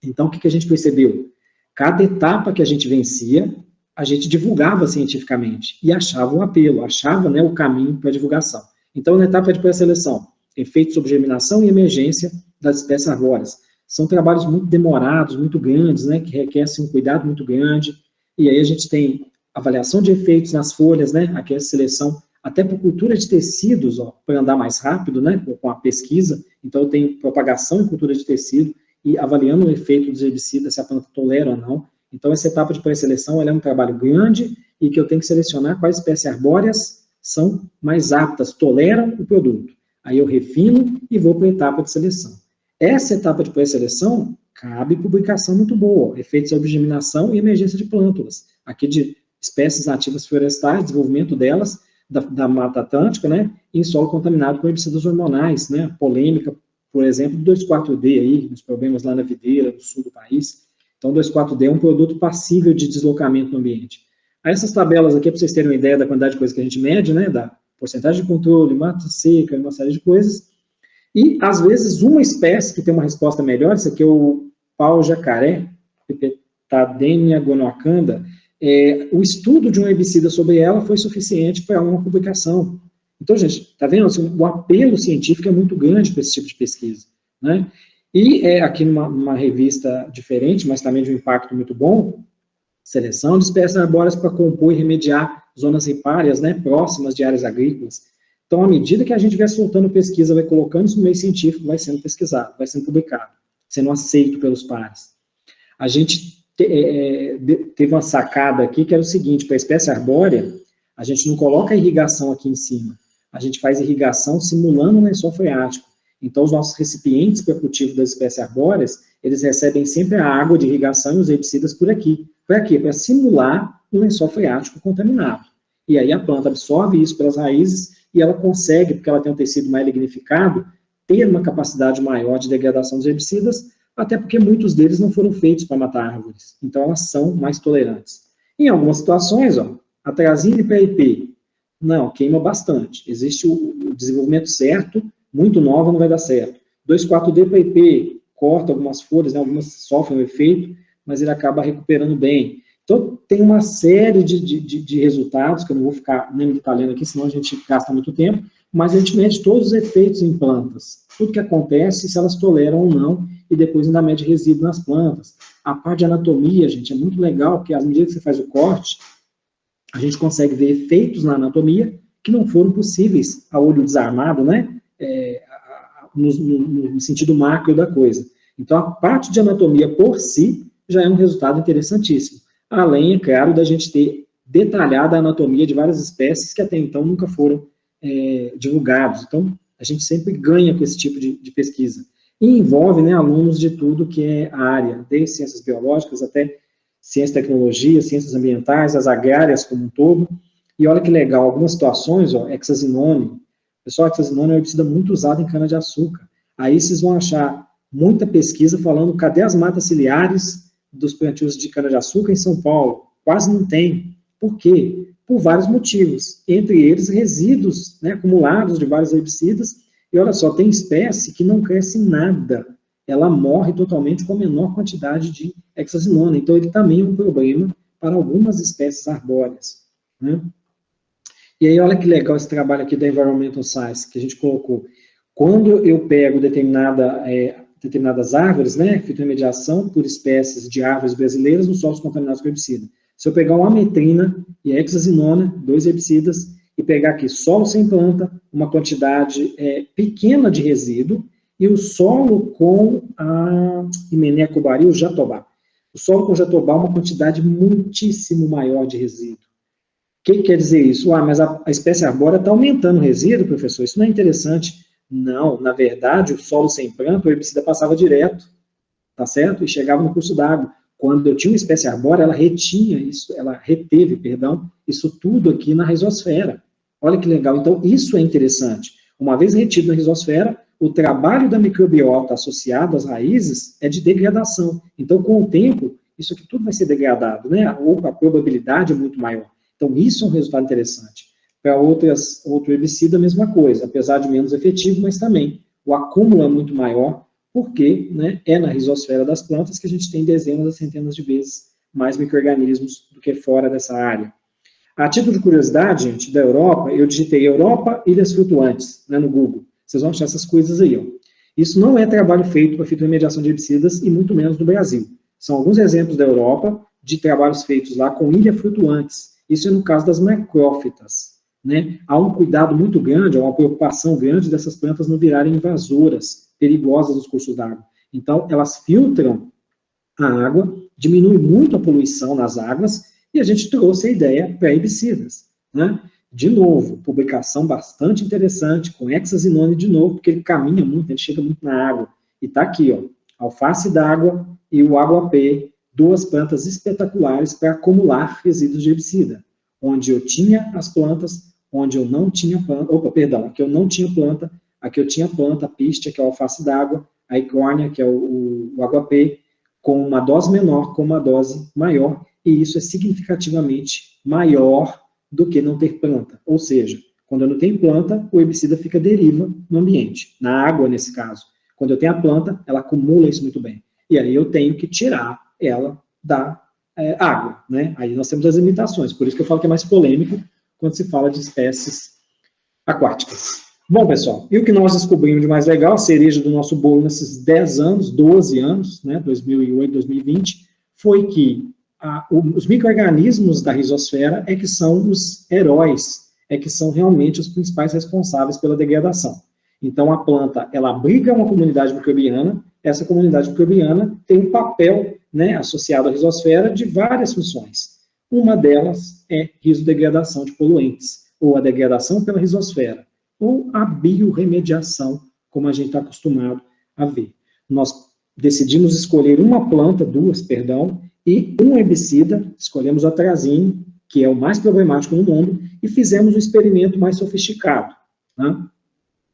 Então, o que a gente percebeu? Cada etapa que a gente vencia, a gente divulgava cientificamente e achava o apelo, achava, né, o caminho para a divulgação. Então, na etapa de pré-seleção, efeitos sobre germinação e emergência das espécies arbóreas. São trabalhos muito demorados, muito grandes, né, que requerem um cuidado muito grande. E aí a gente tem avaliação de efeitos nas folhas, né, aqui é a seleção, até por cultura de tecidos, para andar mais rápido, né, com a pesquisa. Então, eu tenho propagação em cultura de tecido, e avaliando o efeito dos herbicidas, se a planta tolera ou não. Então, essa etapa de pré-seleção é um trabalho grande e que eu tenho que selecionar quais espécies arbóreas são mais aptas, toleram o produto. Aí eu refino e vou para a etapa de seleção. Essa etapa de pré-seleção cabe publicação muito boa, efeitos sobre germinação e emergência de plântulas. Aqui de espécies nativas florestais, desenvolvimento delas, da Mata Atlântica, né, em solo contaminado com herbicidas hormonais, né, polêmica, por exemplo, do 2,4-D aí, os problemas lá na videira, no sul do país. Então, 2,4-D é um produto passível de deslocamento no ambiente. Aí essas tabelas aqui, para vocês terem uma ideia da quantidade de coisas que a gente mede, né, da porcentagem de controle, mata seca, uma série de coisas. E, às vezes, uma espécie que tem uma resposta melhor, isso aqui é o pau-jacaré, Pipetadenia gonoacanda, o estudo de um herbicida sobre ela foi suficiente para uma publicação. Então, gente, está vendo? Assim, o apelo científico é muito grande para esse tipo de pesquisa, né? E aqui numa revista diferente, mas também de um impacto muito bom, seleção de espécies arbóreas para compor e remediar zonas ripárias, né, próximas de áreas agrícolas. Então, à medida que a gente vai soltando pesquisa, vai colocando isso no meio científico, vai sendo pesquisado, vai sendo publicado, sendo aceito pelos pares. A gente teve uma sacada aqui que era o seguinte: para a espécie arbórea, a gente não coloca a irrigação aqui em cima, a gente faz irrigação simulando um lençol freático. Então, os nossos recipientes para cultivo das espécies arbóreas, eles recebem sempre a água de irrigação e os herbicidas por aqui. Para quê? Para simular um lençol freático contaminado. E aí a planta absorve isso pelas raízes e ela consegue, porque ela tem um tecido mais lignificado, ter uma capacidade maior de degradação dos herbicidas, até porque muitos deles não foram feitos para matar árvores. Então, elas são mais tolerantes. Em algumas situações, atrazine para IP, não, queima bastante. Existe o desenvolvimento certo, muito nova não vai dar certo. 2,4-D para IP, corta algumas folhas, né, algumas sofrem o efeito, mas ele acaba recuperando bem. Então, tem uma série de resultados, que eu não vou ficar nem detalhando aqui, senão a gente gasta muito tempo, mas a gente mede todos os efeitos em plantas, tudo que acontece, se elas toleram ou não, e depois ainda mede resíduo nas plantas. A parte de anatomia, gente, é muito legal, porque à medida que você faz o corte, a gente consegue ver efeitos na anatomia que não foram possíveis a olho desarmado, né, no sentido macro da coisa. Então, a parte de anatomia por si já é um resultado interessantíssimo. além, é claro, da gente ter detalhada a anatomia de várias espécies que até então nunca foram divulgados. Então, a gente sempre ganha com esse tipo de pesquisa. E envolve, né, alunos de tudo que é a área, desde ciências biológicas até ciência e tecnologia, ciências ambientais, as agrárias como um todo. E olha que legal, algumas situações, ó, hexazinone. Pessoal, hexazinone é um herbicida muito usado em cana-de-açúcar. Aí vocês vão achar muita pesquisa falando cadê as matas ciliares dos plantios de cana-de-açúcar em São Paulo. Quase não tem. Por quê? Por vários motivos. Entre eles, resíduos, né, acumulados de vários herbicidas. E olha só, tem espécie que não cresce nada. Ela morre totalmente com a menor quantidade de hexazinone. Então, ele também é um problema para algumas espécies arbóreas, né? E aí, olha que legal esse trabalho aqui da Environmental Science, que a gente colocou. Quando eu pego determinadas árvores, né, fitorremediação por espécies de árvores brasileiras nos solos contaminados com herbicida. Se eu pegar uma ametrina e a hexazinona, 2 herbicidas, e pegar aqui solo sem planta, uma quantidade pequena de resíduo, e o solo com a Hymenea cubaria, o jatobá. O solo com jatobá, uma quantidade muitíssimo maior de resíduo. O que quer dizer isso? Mas a espécie arbórea está aumentando o resíduo, professor, isso não é interessante. Não, na verdade, o solo sem planta, o herbicida passava direto, tá certo? E chegava no curso d'água. Quando eu tinha uma espécie arbórea, ela reteve, isso tudo aqui na rizosfera. Olha que legal. Então, isso é interessante. Uma vez retido na rizosfera, o trabalho da microbiota associado às raízes é de degradação. Então, com o tempo, isso aqui tudo vai ser degradado, né? Ou a probabilidade é muito maior. Então, isso é um resultado interessante. Para outro herbicida, a mesma coisa, apesar de menos efetivo, mas também o acúmulo é muito maior, porque, né, é na rizosfera das plantas que a gente tem dezenas a centenas de vezes mais micro-organismos do que fora dessa área. A título de curiosidade, gente, da Europa, eu digitei Europa, ilhas flutuantes, né, no Google. Vocês vão achar essas coisas aí, ó. Isso não é trabalho feito para fitorremediação de herbicidas, e muito menos no Brasil. São alguns exemplos da Europa de trabalhos feitos lá com ilhas flutuantes. Isso é no caso das macrófitas, né? Há um cuidado muito grande, há uma preocupação grande dessas plantas não virarem invasoras, perigosas nos cursos d'água. Então, elas filtram a água, diminui muito a poluição nas águas, e a gente trouxe a ideia para herbicidas, né? De novo, publicação bastante interessante, com hexazinone de novo, porque ele caminha muito, ele chega muito na água. E está aqui, ó, alface d'água e o água-P, 2 plantas espetaculares para acumular resíduos de herbicida. Onde eu tinha as plantas, onde eu não tinha planta, aqui eu não tinha planta, aqui eu tinha planta, a pístia, que é a alface d'água, a icórnia, que é o água-P, com uma dose menor, com uma dose maior, e isso é significativamente maior do que não ter planta. Ou seja, quando eu não tenho planta, o herbicida fica deriva no ambiente, na água nesse caso. Quando eu tenho a planta, ela acumula isso muito bem. E aí eu tenho que tirar ela da água, né? Aí nós temos as limitações, por isso que eu falo que é mais polêmico quando se fala de espécies aquáticas. Bom, pessoal, e o que nós descobrimos de mais legal, a cereja do nosso bolo nesses 10 anos, 12 anos, né, 2008, 2020, foi que os micro-organismos da rizosfera é que são os heróis, é que são realmente os principais responsáveis pela degradação. Então, a planta, ela abriga uma comunidade microbiana, essa comunidade microbiana tem um papel, né, associado à rizosfera de várias funções. Uma delas é risodegradação de poluentes, ou a degradação pela rizosfera, ou a biorremediação, como a gente está acostumado a ver. Nós decidimos escolher uma planta, e um herbicida, escolhemos o atrazine, que é o mais problemático no mundo, e fizemos um experimento mais sofisticado. Né?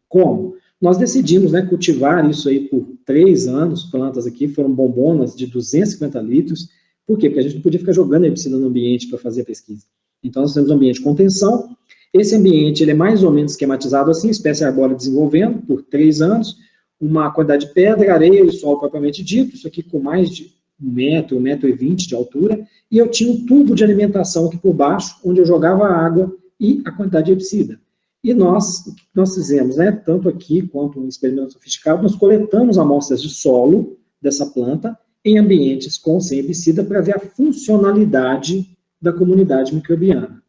Como? Nós decidimos, né, cultivar isso aí por 3 anos, plantas aqui, foram bombonas de 250 litros, por quê? Porque a gente não podia ficar jogando herbicida no ambiente para fazer a pesquisa. Então, nós temos um ambiente de contenção, esse ambiente ele é mais ou menos esquematizado assim, espécie arbórea desenvolvendo por 3 anos, uma quantidade de pedra, areia e sol propriamente dito, isso aqui com mais de 1 metro, 1,20 m de altura, e eu tinha um tubo de alimentação aqui por baixo, onde eu jogava água e a quantidade de herbicida. E nós, o que nós fizemos, né, tanto aqui quanto um experimento sofisticado, nós coletamos amostras de solo dessa planta em ambientes com sem herbicida para ver a funcionalidade da comunidade microbiana.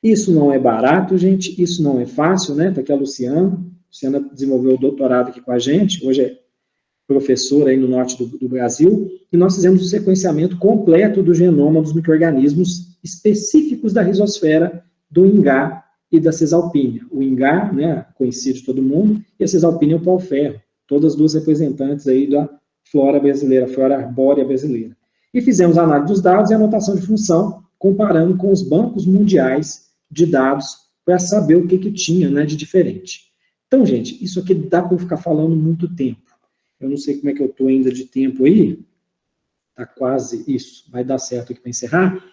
Isso não é barato, gente, isso não é fácil, né? Está aqui a Luciana desenvolveu o doutorado aqui com a gente, hoje professor aí no norte do Brasil, e nós fizemos um sequenciamento completo do genoma dos micro-organismos específicos da rizosfera do ingá e da cesalpínia. O ingá, né, conhecido de todo mundo, e a cesalpínia é o pau-ferro, todas duas representantes aí da flora brasileira, flora arbórea brasileira. E fizemos a análise dos dados e a anotação de função, comparando com os bancos mundiais de dados, para saber o que tinha, né, de diferente. Então, gente, isso aqui dá para eu ficar falando muito tempo. Eu não sei como é que eu estou ainda de tempo aí. Está quase isso. Vai dar certo aqui para encerrar.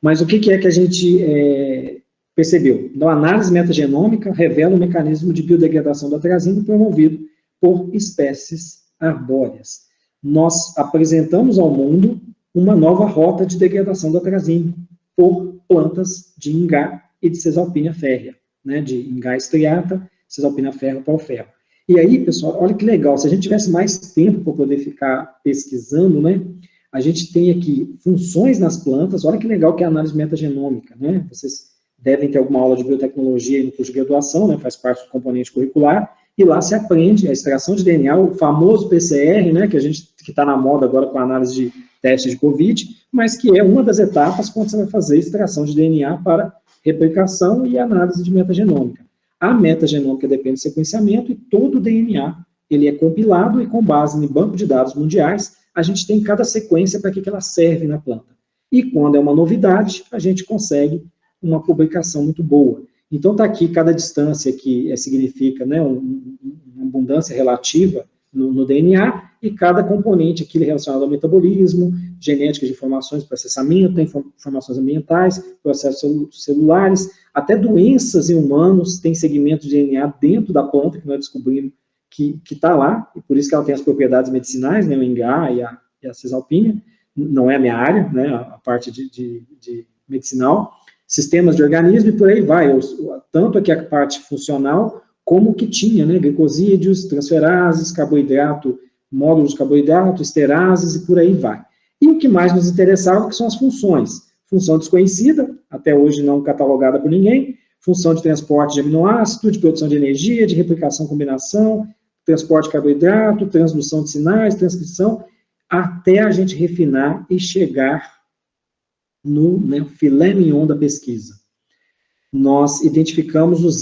Mas o que é que a gente percebeu? Então, a análise metagenômica revela o mecanismo de biodegradação do atrazina promovido por espécies arbóreas. Nós apresentamos ao mundo uma nova rota de degradação do atrazina por plantas de ingá e de cesalpínia férrea, né, de ingá striata, cesalpínia férrea, pau-ferro. E aí, pessoal, olha que legal, se a gente tivesse mais tempo para poder ficar pesquisando, né, a gente tem aqui funções nas plantas, olha que legal que é a análise metagenômica, né, vocês devem ter alguma aula de biotecnologia no curso de graduação, né, faz parte do componente curricular, e lá se aprende a extração de DNA, o famoso PCR, né, que está na moda agora com a análise de teste de COVID, mas que é uma das etapas quando você vai fazer extração de DNA para replicação e análise de metagenômica. A metagenômica depende do sequenciamento e todo o DNA ele é compilado e com base em banco de dados mundiais, a gente tem cada sequência para que ela serve na planta. E quando é uma novidade, a gente consegue uma publicação muito boa. Então está aqui cada distância que significa, né, uma abundância relativa no DNA, e cada componente aqui relacionado ao metabolismo, genética de informações, processamento, informações ambientais, processos celulares, até doenças em humanos, tem segmentos de DNA dentro da planta, que nós descobrimos que está lá, e por isso que ela tem as propriedades medicinais, né, o ingá e a cesalpínia, não é a minha área, né, a parte de medicinal, sistemas de organismo, e por aí vai, tanto aqui a parte funcional, como que tinha, né, glicosídeos, transferases, carboidrato, módulos de carboidrato, esterases, e por aí vai. E o que mais nos interessava que são as funções. Função desconhecida, até hoje não catalogada por ninguém, função de transporte de aminoácido, de produção de energia, de replicação, combinação, transporte de carboidrato, transdução de sinais, transcrição, até a gente refinar e chegar no, né, filé mignon da pesquisa. Nós identificamos os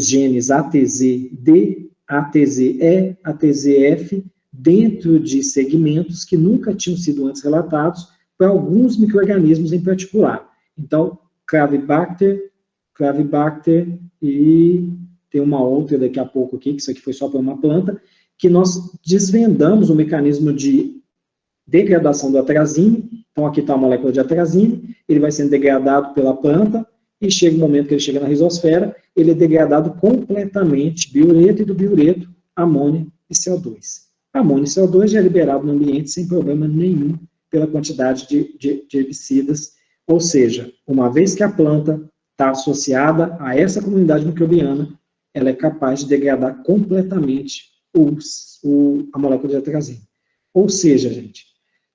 genes ATZ-D, ATZ-E, ATZ-F, dentro de segmentos que nunca tinham sido antes relatados para alguns micro-organismos em particular. Então, Clavibacter, e tem uma outra daqui a pouco aqui, que isso aqui foi só para uma planta, que nós desvendamos o mecanismo de degradação do atrazina. Então, aqui está a molécula de atrazina, ele vai sendo degradado pela planta, e chega o momento que ele chega na rizosfera, ele é degradado completamente, biureto, e do biureto, amônio e CO2. Amônio e CO2 já é liberado no ambiente sem problema nenhum pela quantidade de herbicidas, ou seja, uma vez que a planta está associada a essa comunidade microbiana, ela é capaz de degradar completamente a molécula de atrazina. Ou seja, gente,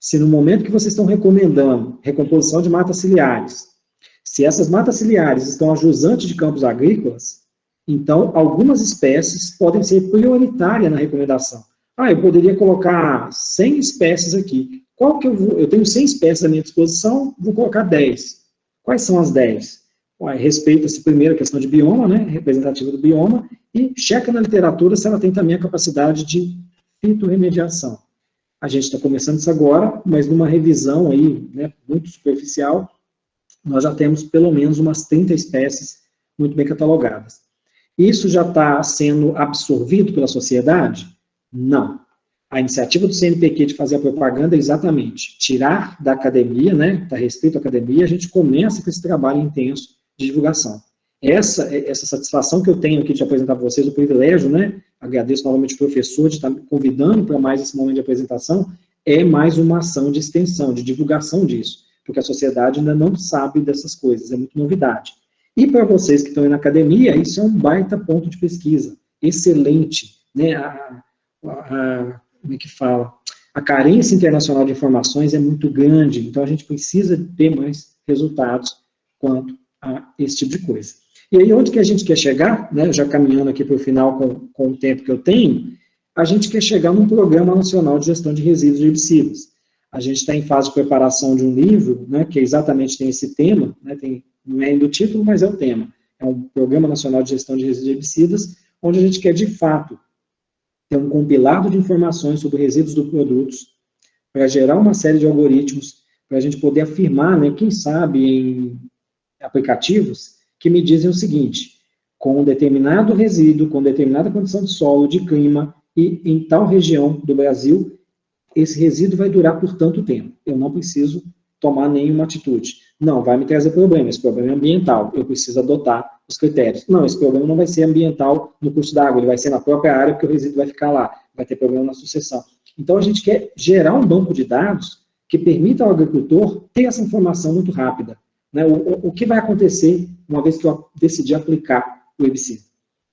se no momento que vocês estão recomendando recomposição de matas ciliares, se essas matas ciliares estão ajusantes de campos agrícolas, então algumas espécies podem ser prioritárias na recomendação. Eu poderia colocar 100 espécies aqui. Qual que eu tenho 100 espécies à minha disposição, vou colocar 10. Quais são as 10? Respeita-se primeiro a questão de bioma, né, representativa do bioma, e checa na literatura se ela tem também a capacidade de fitorremediação. A gente está começando isso agora, mas numa revisão aí, né, muito superficial, nós já temos pelo menos umas 30 espécies muito bem catalogadas. Isso já está sendo absorvido pela sociedade? Não. A iniciativa do CNPq de fazer a propaganda é exatamente tirar da academia, né, está restrito à academia, a gente começa com esse trabalho intenso de divulgação. Essa satisfação que eu tenho aqui de apresentar para vocês, o privilégio, né, agradeço novamente o professor de estar me convidando para mais esse momento de apresentação, é mais uma ação de extensão, de divulgação disso, porque a sociedade ainda não sabe dessas coisas, é muito novidade. E para vocês que estão aí na academia, isso é um baita ponto de pesquisa, excelente, né, como é que fala? A carência internacional de informações é muito grande, então a gente precisa ter mais resultados quanto a esse tipo de coisa. E aí, onde que a gente quer chegar, né, já caminhando aqui para o final com o tempo que eu tenho, a gente quer chegar num Programa Nacional de Gestão de Resíduos e Herbicidas. A gente está em fase de preparação de um livro, né, que exatamente tem esse tema, né, não é ainda o título, mas é o tema. É um Programa Nacional de Gestão de Resíduos e Herbicidas, onde a gente quer, de fato, ter um compilado de informações sobre resíduos dos produtos, para gerar uma série de algoritmos, para a gente poder afirmar, né, quem sabe, em aplicativos, que me dizem o seguinte: com um determinado resíduo, com determinada condição de solo, de clima, e em tal região do Brasil, esse resíduo vai durar por tanto tempo. Eu não preciso tomar nenhuma atitude. Não, vai me trazer problema. Esse problema é ambiental. Eu preciso adotar os critérios. Não, esse problema não vai ser ambiental no curso d'água, ele vai ser na própria área, porque o resíduo vai ficar lá. Vai ter problema na sucessão. Então, a gente quer gerar um banco de dados que permita ao agricultor ter essa informação muito rápida. Né? O que vai acontecer uma vez que eu decidir aplicar o herbicida?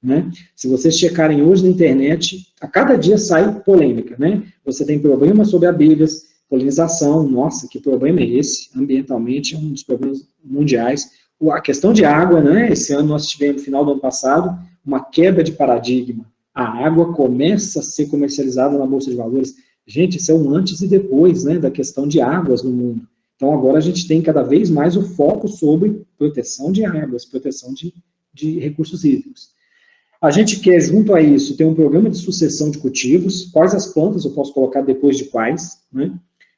Né? Se vocês checarem hoje na internet, a cada dia sai polêmica, né? Você tem problemas sobre abelhas, polinização, nossa, que problema é esse? Ambientalmente é um dos problemas mundiais. A questão de água, né? Esse ano nós tivemos, no final do ano passado, uma quebra de paradigma. A água começa a ser comercializada na Bolsa de Valores. Gente, isso é um antes e depois, né, da questão de águas no mundo. Então agora a gente tem cada vez mais o foco sobre proteção de águas, proteção de recursos hídricos. A gente quer, junto a isso, ter um programa de sucessão de cultivos, quais as plantas eu posso colocar depois de quais, né?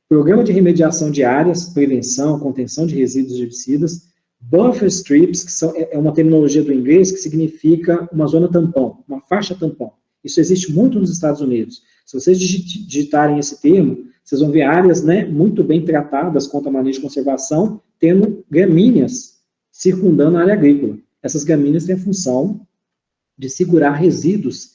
Programa de remediação de áreas, prevenção, contenção de resíduos e herbicidas, buffer strips, que é uma terminologia do inglês que significa uma zona tampão, uma faixa tampão. Isso existe muito nos Estados Unidos. Se vocês digitarem esse termo, vocês vão ver áreas, né, muito bem tratadas contra manejo de conservação, tendo gramíneas circundando a área agrícola. Essas gramíneas têm a função de segurar resíduos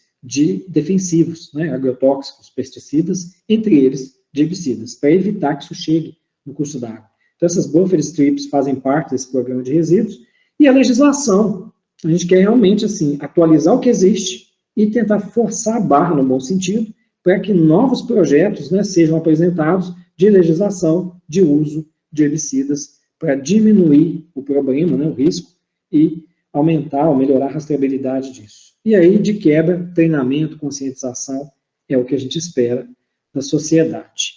defensivos, né, agrotóxicos, pesticidas, entre eles de herbicidas, para evitar que isso chegue no curso d'água. Então, essas buffer strips fazem parte desse programa de resíduos. E a legislação, a gente quer realmente, assim, atualizar o que existe e tentar forçar a barra, no bom sentido, para que novos projetos, né, sejam apresentados de legislação de uso de herbicidas para diminuir o problema, né, o risco, e aumentar ou melhorar a rastreabilidade disso. E aí, de quebra, treinamento, conscientização é o que a gente espera da sociedade.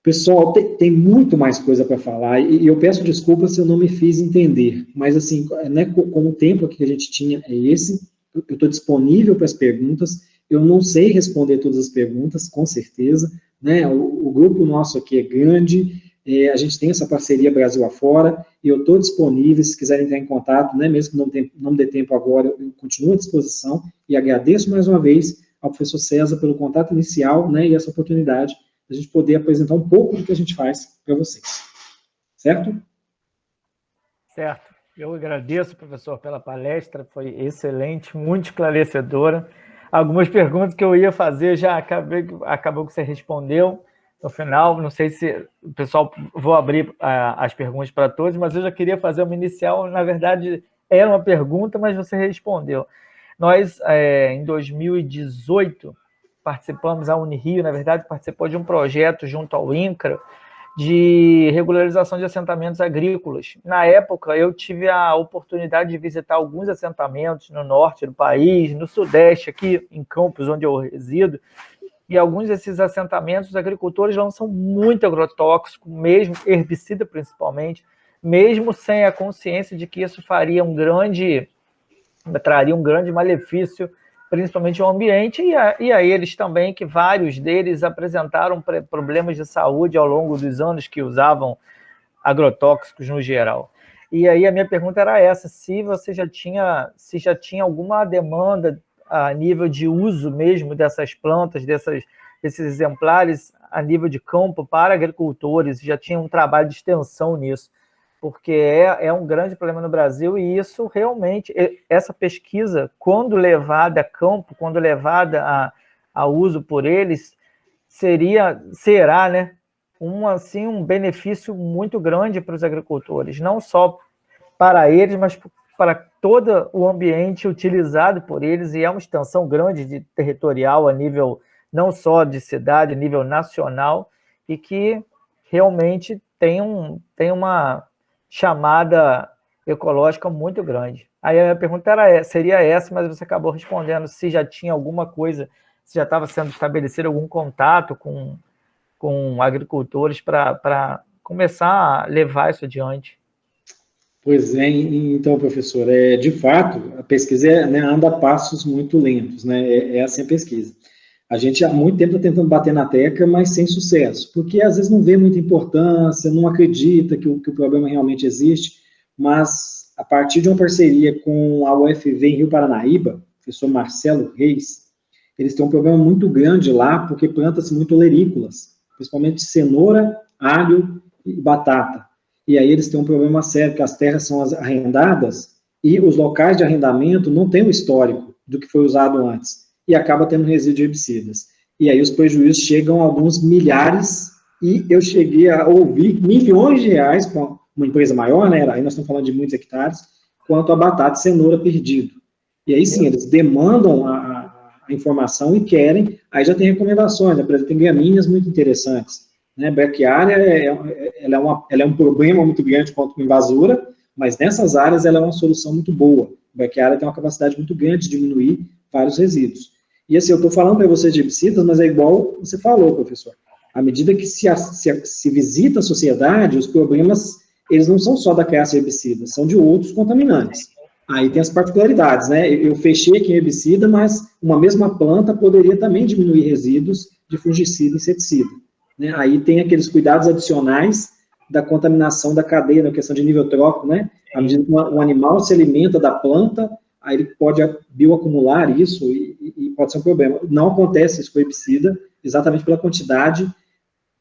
Pessoal, tem muito mais coisa para falar, e eu peço desculpas se eu não me fiz entender, mas assim, né, com o tempo que a gente tinha é esse, eu estou disponível para as perguntas, eu não sei responder todas as perguntas, com certeza, né, o grupo nosso aqui é grande, a gente tem essa parceria Brasil afora, e eu estou disponível, se quiserem entrar em contato, né, mesmo que não dê tempo agora, eu continuo à disposição, e agradeço mais uma vez ao professor César pelo contato inicial, né, e essa oportunidade de a gente poder apresentar um pouco do que a gente faz para vocês. Certo? Certo. Eu agradeço, professor, pela palestra, foi excelente, muito esclarecedora. Algumas perguntas que eu ia fazer já acabou que você respondeu no final. Não sei se o pessoal, vou abrir as perguntas para todos, mas eu já queria fazer uma inicial. Na verdade, era uma pergunta, mas você respondeu. Nós, em 2018, participamos, a Unirio, na verdade, participou de um projeto junto ao INCRA de regularização de assentamentos agrícolas. Na época, eu tive a oportunidade de visitar alguns assentamentos no norte do país, no sudeste, aqui em Campos, onde eu resido, e alguns desses assentamentos, os agricultores lançam muito agrotóxico, mesmo herbicida principalmente, mesmo sem a consciência de que isso traria um grande malefício, principalmente ao ambiente, e a eles também, que vários deles apresentaram problemas de saúde ao longo dos anos que usavam agrotóxicos no geral. E aí a minha pergunta era essa, se você já tinha alguma demanda a nível de uso mesmo dessas plantas, desses exemplares a nível de campo para agricultores, já tinha um trabalho de extensão nisso, porque é um grande problema no Brasil, e isso realmente, essa pesquisa, quando levada a campo, quando levada a uso por eles, será, né, um benefício muito grande para os agricultores, não só para eles, mas para todo o ambiente utilizado por eles, e é uma extensão grande de territorial a nível não só de cidade, a nível nacional, e que realmente tem uma chamada ecológica muito grande. Aí a minha pergunta seria essa, mas você acabou respondendo se já tinha alguma coisa se já estava sendo estabelecido algum contato com agricultores para começar a levar isso adiante. Pois é, então, professor, de fato, a pesquisa né, anda a passos muito lentos, né? É assim a pesquisa. A gente há muito tempo está tentando bater na tecla, mas sem sucesso, porque às vezes não vê muita importância, não acredita que o problema realmente existe, mas a partir de uma parceria com a UFV em Rio Paranaíba, o professor Marcelo Reis, eles têm um problema muito grande lá, porque planta-se muito olerícolas, principalmente cenoura, alho e batata. E aí eles têm um problema sério, que as terras são arrendadas e os locais de arrendamento não têm o histórico do que foi usado antes, e acaba tendo resíduo de herbicidas. E aí os prejuízos chegam a alguns milhares, e eu cheguei a ouvir milhões de reais com uma empresa maior, né, aí nós estamos falando de muitos hectares, quanto a batata e cenoura perdido. E aí sim, eles demandam a informação e querem, aí já tem recomendações, né, por exemplo, tem gramíneas muito interessantes, né, braquiária, ela é um problema muito grande quanto a invasora, mas nessas áreas ela é uma solução muito boa. A braquiária tem uma capacidade muito grande de diminuir vários resíduos. E assim, eu estou falando para vocês de herbicidas, mas é igual você falou, professor. À medida que se visita a sociedade, os problemas, eles não são só da classe herbicida, são de outros contaminantes. Aí tem as particularidades, né? Eu fechei aqui em herbicida, mas uma mesma planta poderia também diminuir resíduos de fungicida e inseticida. Né? Aí tem aqueles cuidados adicionais da contaminação da cadeia, na questão de nível trófico, né? À medida que um animal se alimenta da planta, aí ele pode bioacumular isso e pode ser um problema. Não acontece isso com o herbicida, exatamente pela quantidade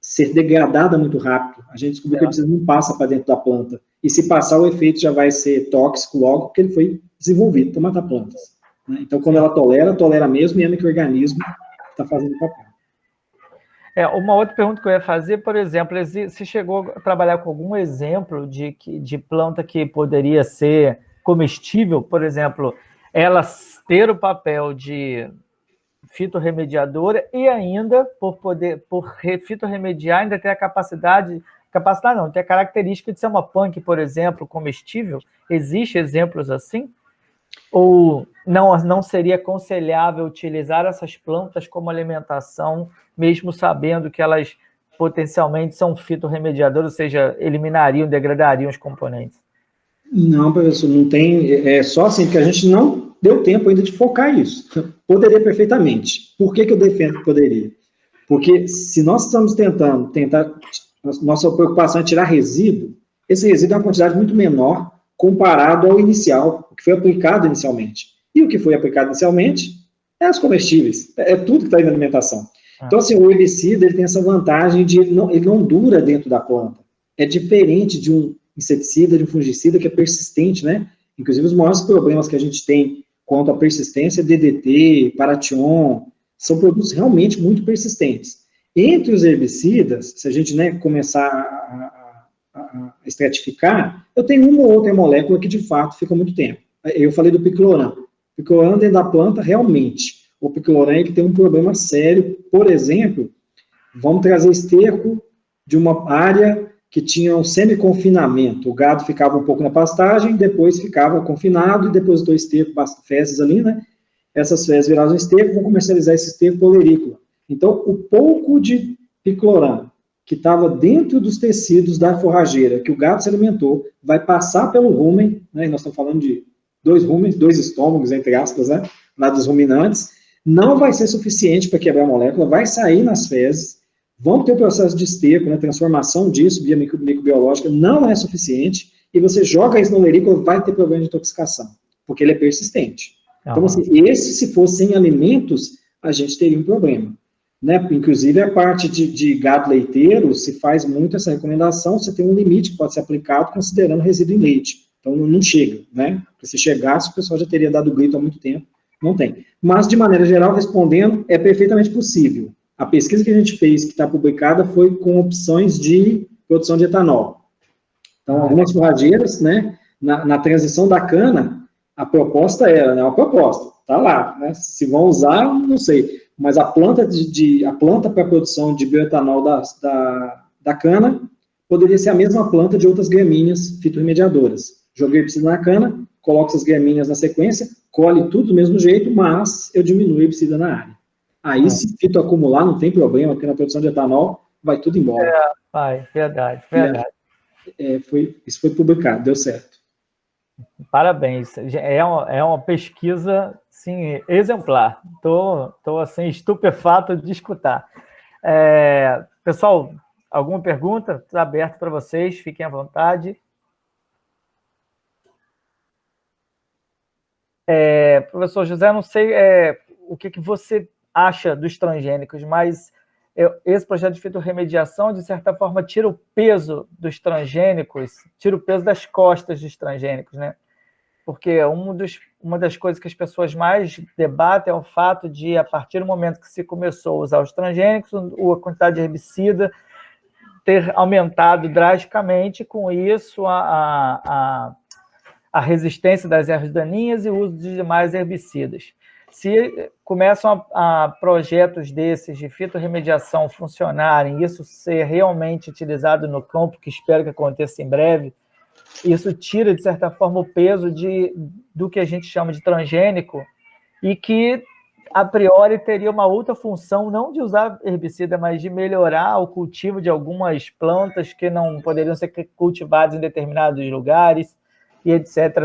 ser degradada muito rápido. A gente descobriu que o herbicida não passa para dentro da planta. E se passar, o efeito já vai ser tóxico logo, porque ele foi desenvolvido para matar plantas. Né? Então, quando ela tolera mesmo, e é micro-organismo que está fazendo o papel. Uma outra pergunta que eu ia fazer, por exemplo, você chegou a trabalhar com algum exemplo de planta que poderia ser comestível, por exemplo, ela ter o papel de fitorremediadora e ainda, por fitorremediar, ainda ter a ter a característica de ser uma punk, por exemplo, comestível? Existem exemplos assim? Ou não seria aconselhável utilizar essas plantas como alimentação, mesmo sabendo que elas potencialmente são fitorremediadoras, ou seja, eliminariam, degradariam os componentes? Não, professor, não tem, é só assim, porque a gente não deu tempo ainda de focar isso. Poderia perfeitamente. Por que eu defendo que poderia? Porque se nós estamos tentar, nossa preocupação é tirar resíduo, esse resíduo é uma quantidade muito menor comparado ao inicial, o que foi aplicado inicialmente. E o que foi aplicado inicialmente é os comestíveis, é tudo que está aí na alimentação. Então, assim, o herbicida ele tem essa vantagem de ele não dura dentro da planta. É diferente de um inseticida, de um fungicida que é persistente, né? Inclusive, os maiores problemas que a gente tem quanto à persistência, DDT, Paration, são produtos realmente muito persistentes. Entre os herbicidas, se a gente começar a estratificar, eu tenho uma ou outra molécula que, de fato, fica muito tempo. Eu falei do picloram. O picloram dentro da planta, realmente. O picloram é que tem um problema sério. Por exemplo, vamos trazer esterco de uma área que tinha um semi-confinamento. O gado ficava um pouco na pastagem, depois ficava confinado e depositou esterco, fezes ali, né? Essas fezes viraram esterco, vão comercializar esse esterco olerícola. Então, o pouco de picloram que estava dentro dos tecidos da forrageira, que o gado se alimentou, vai passar pelo rumen, né? Nós estamos falando de 2 rúmens, 2 estômagos, entre aspas, né? Lá dos ruminantes, não vai ser suficiente para quebrar a molécula, vai sair nas fezes, vão ter o processo de esterco, né, transformação disso, via microbiológica, não é suficiente, e você joga isso no olerícola, vai ter problema de intoxicação, porque ele é persistente. Então, assim, se fossem alimentos, a gente teria um problema. Né? Inclusive, a parte de gado leiteiro, se faz muito essa recomendação, você tem um limite que pode ser aplicado considerando resíduo em leite. Então, não chega, né? Porque se chegasse, o pessoal já teria dado grito há muito tempo. Não tem. Mas, de maneira geral, respondendo, é perfeitamente possível. A pesquisa que a gente fez, que está publicada, foi com opções de produção de etanol. Então, algumas forrageiras, né, na transição da cana, a proposta era, né, uma proposta, está lá, né, se vão usar, não sei, mas a planta para a produção de bioetanol da cana poderia ser a mesma planta de outras gramíneas fitorremediadoras. Joguei herbicida na cana, coloco essas gramíneas na sequência, colhe tudo do mesmo jeito, mas eu diminuo o herbicida na área. Aí, se fitoacumular, não tem problema, porque na produção de etanol vai tudo embora. Vai, verdade. Isso foi publicado, deu certo. Parabéns. É uma pesquisa, sim, exemplar. Estou assim, estupefato de escutar. Pessoal, alguma pergunta? Está aberto para vocês, fiquem à vontade. Professor José, não sei o que você acha dos transgênicos, mas esse projeto de fitorremediação, de certa forma, tira o peso dos transgênicos, tira o peso das costas dos transgênicos, né? Porque uma das coisas que as pessoas mais debatem é o fato de, a partir do momento que se começou a usar os transgênicos, a quantidade de herbicida ter aumentado drasticamente, com isso a resistência das ervas daninhas e o uso de demais herbicidas. Se começam a projetos desses de fitorremediação funcionarem, isso ser realmente utilizado no campo, que espero que aconteça em breve, isso tira, de certa forma, o peso do que a gente chama de transgênico e que, a priori, teria uma outra função, não de usar herbicida, mas de melhorar o cultivo de algumas plantas que não poderiam ser cultivadas em determinados lugares e etc.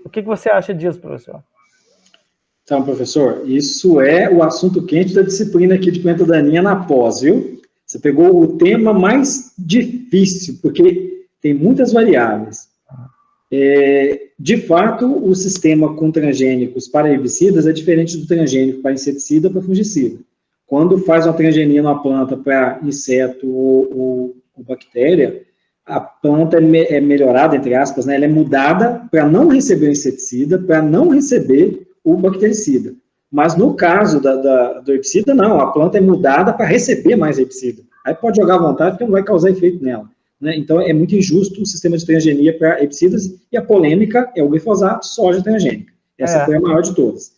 O que você acha disso, professor? Então, professor, isso é o assunto quente da disciplina aqui de planta daninha na pós, viu? Você pegou o tema mais difícil, porque tem muitas variáveis. De fato, o sistema com transgênicos para herbicidas é diferente do transgênico para inseticida para fungicida. Quando faz uma transgenia numa planta para inseto ou bactéria, a planta é melhorada, entre aspas, né? Ela é mudada para não receber o inseticida, para não receber o bactericida. Mas no caso do herbicida, não, a planta é mudada para receber mais herbicida. Aí pode jogar à vontade, porque não vai causar efeito nela. Né? Então, é muito injusto o sistema de transgenia para herbicidas, e a polêmica é o glifosato, soja transgênica. Essa foi a maior de todas.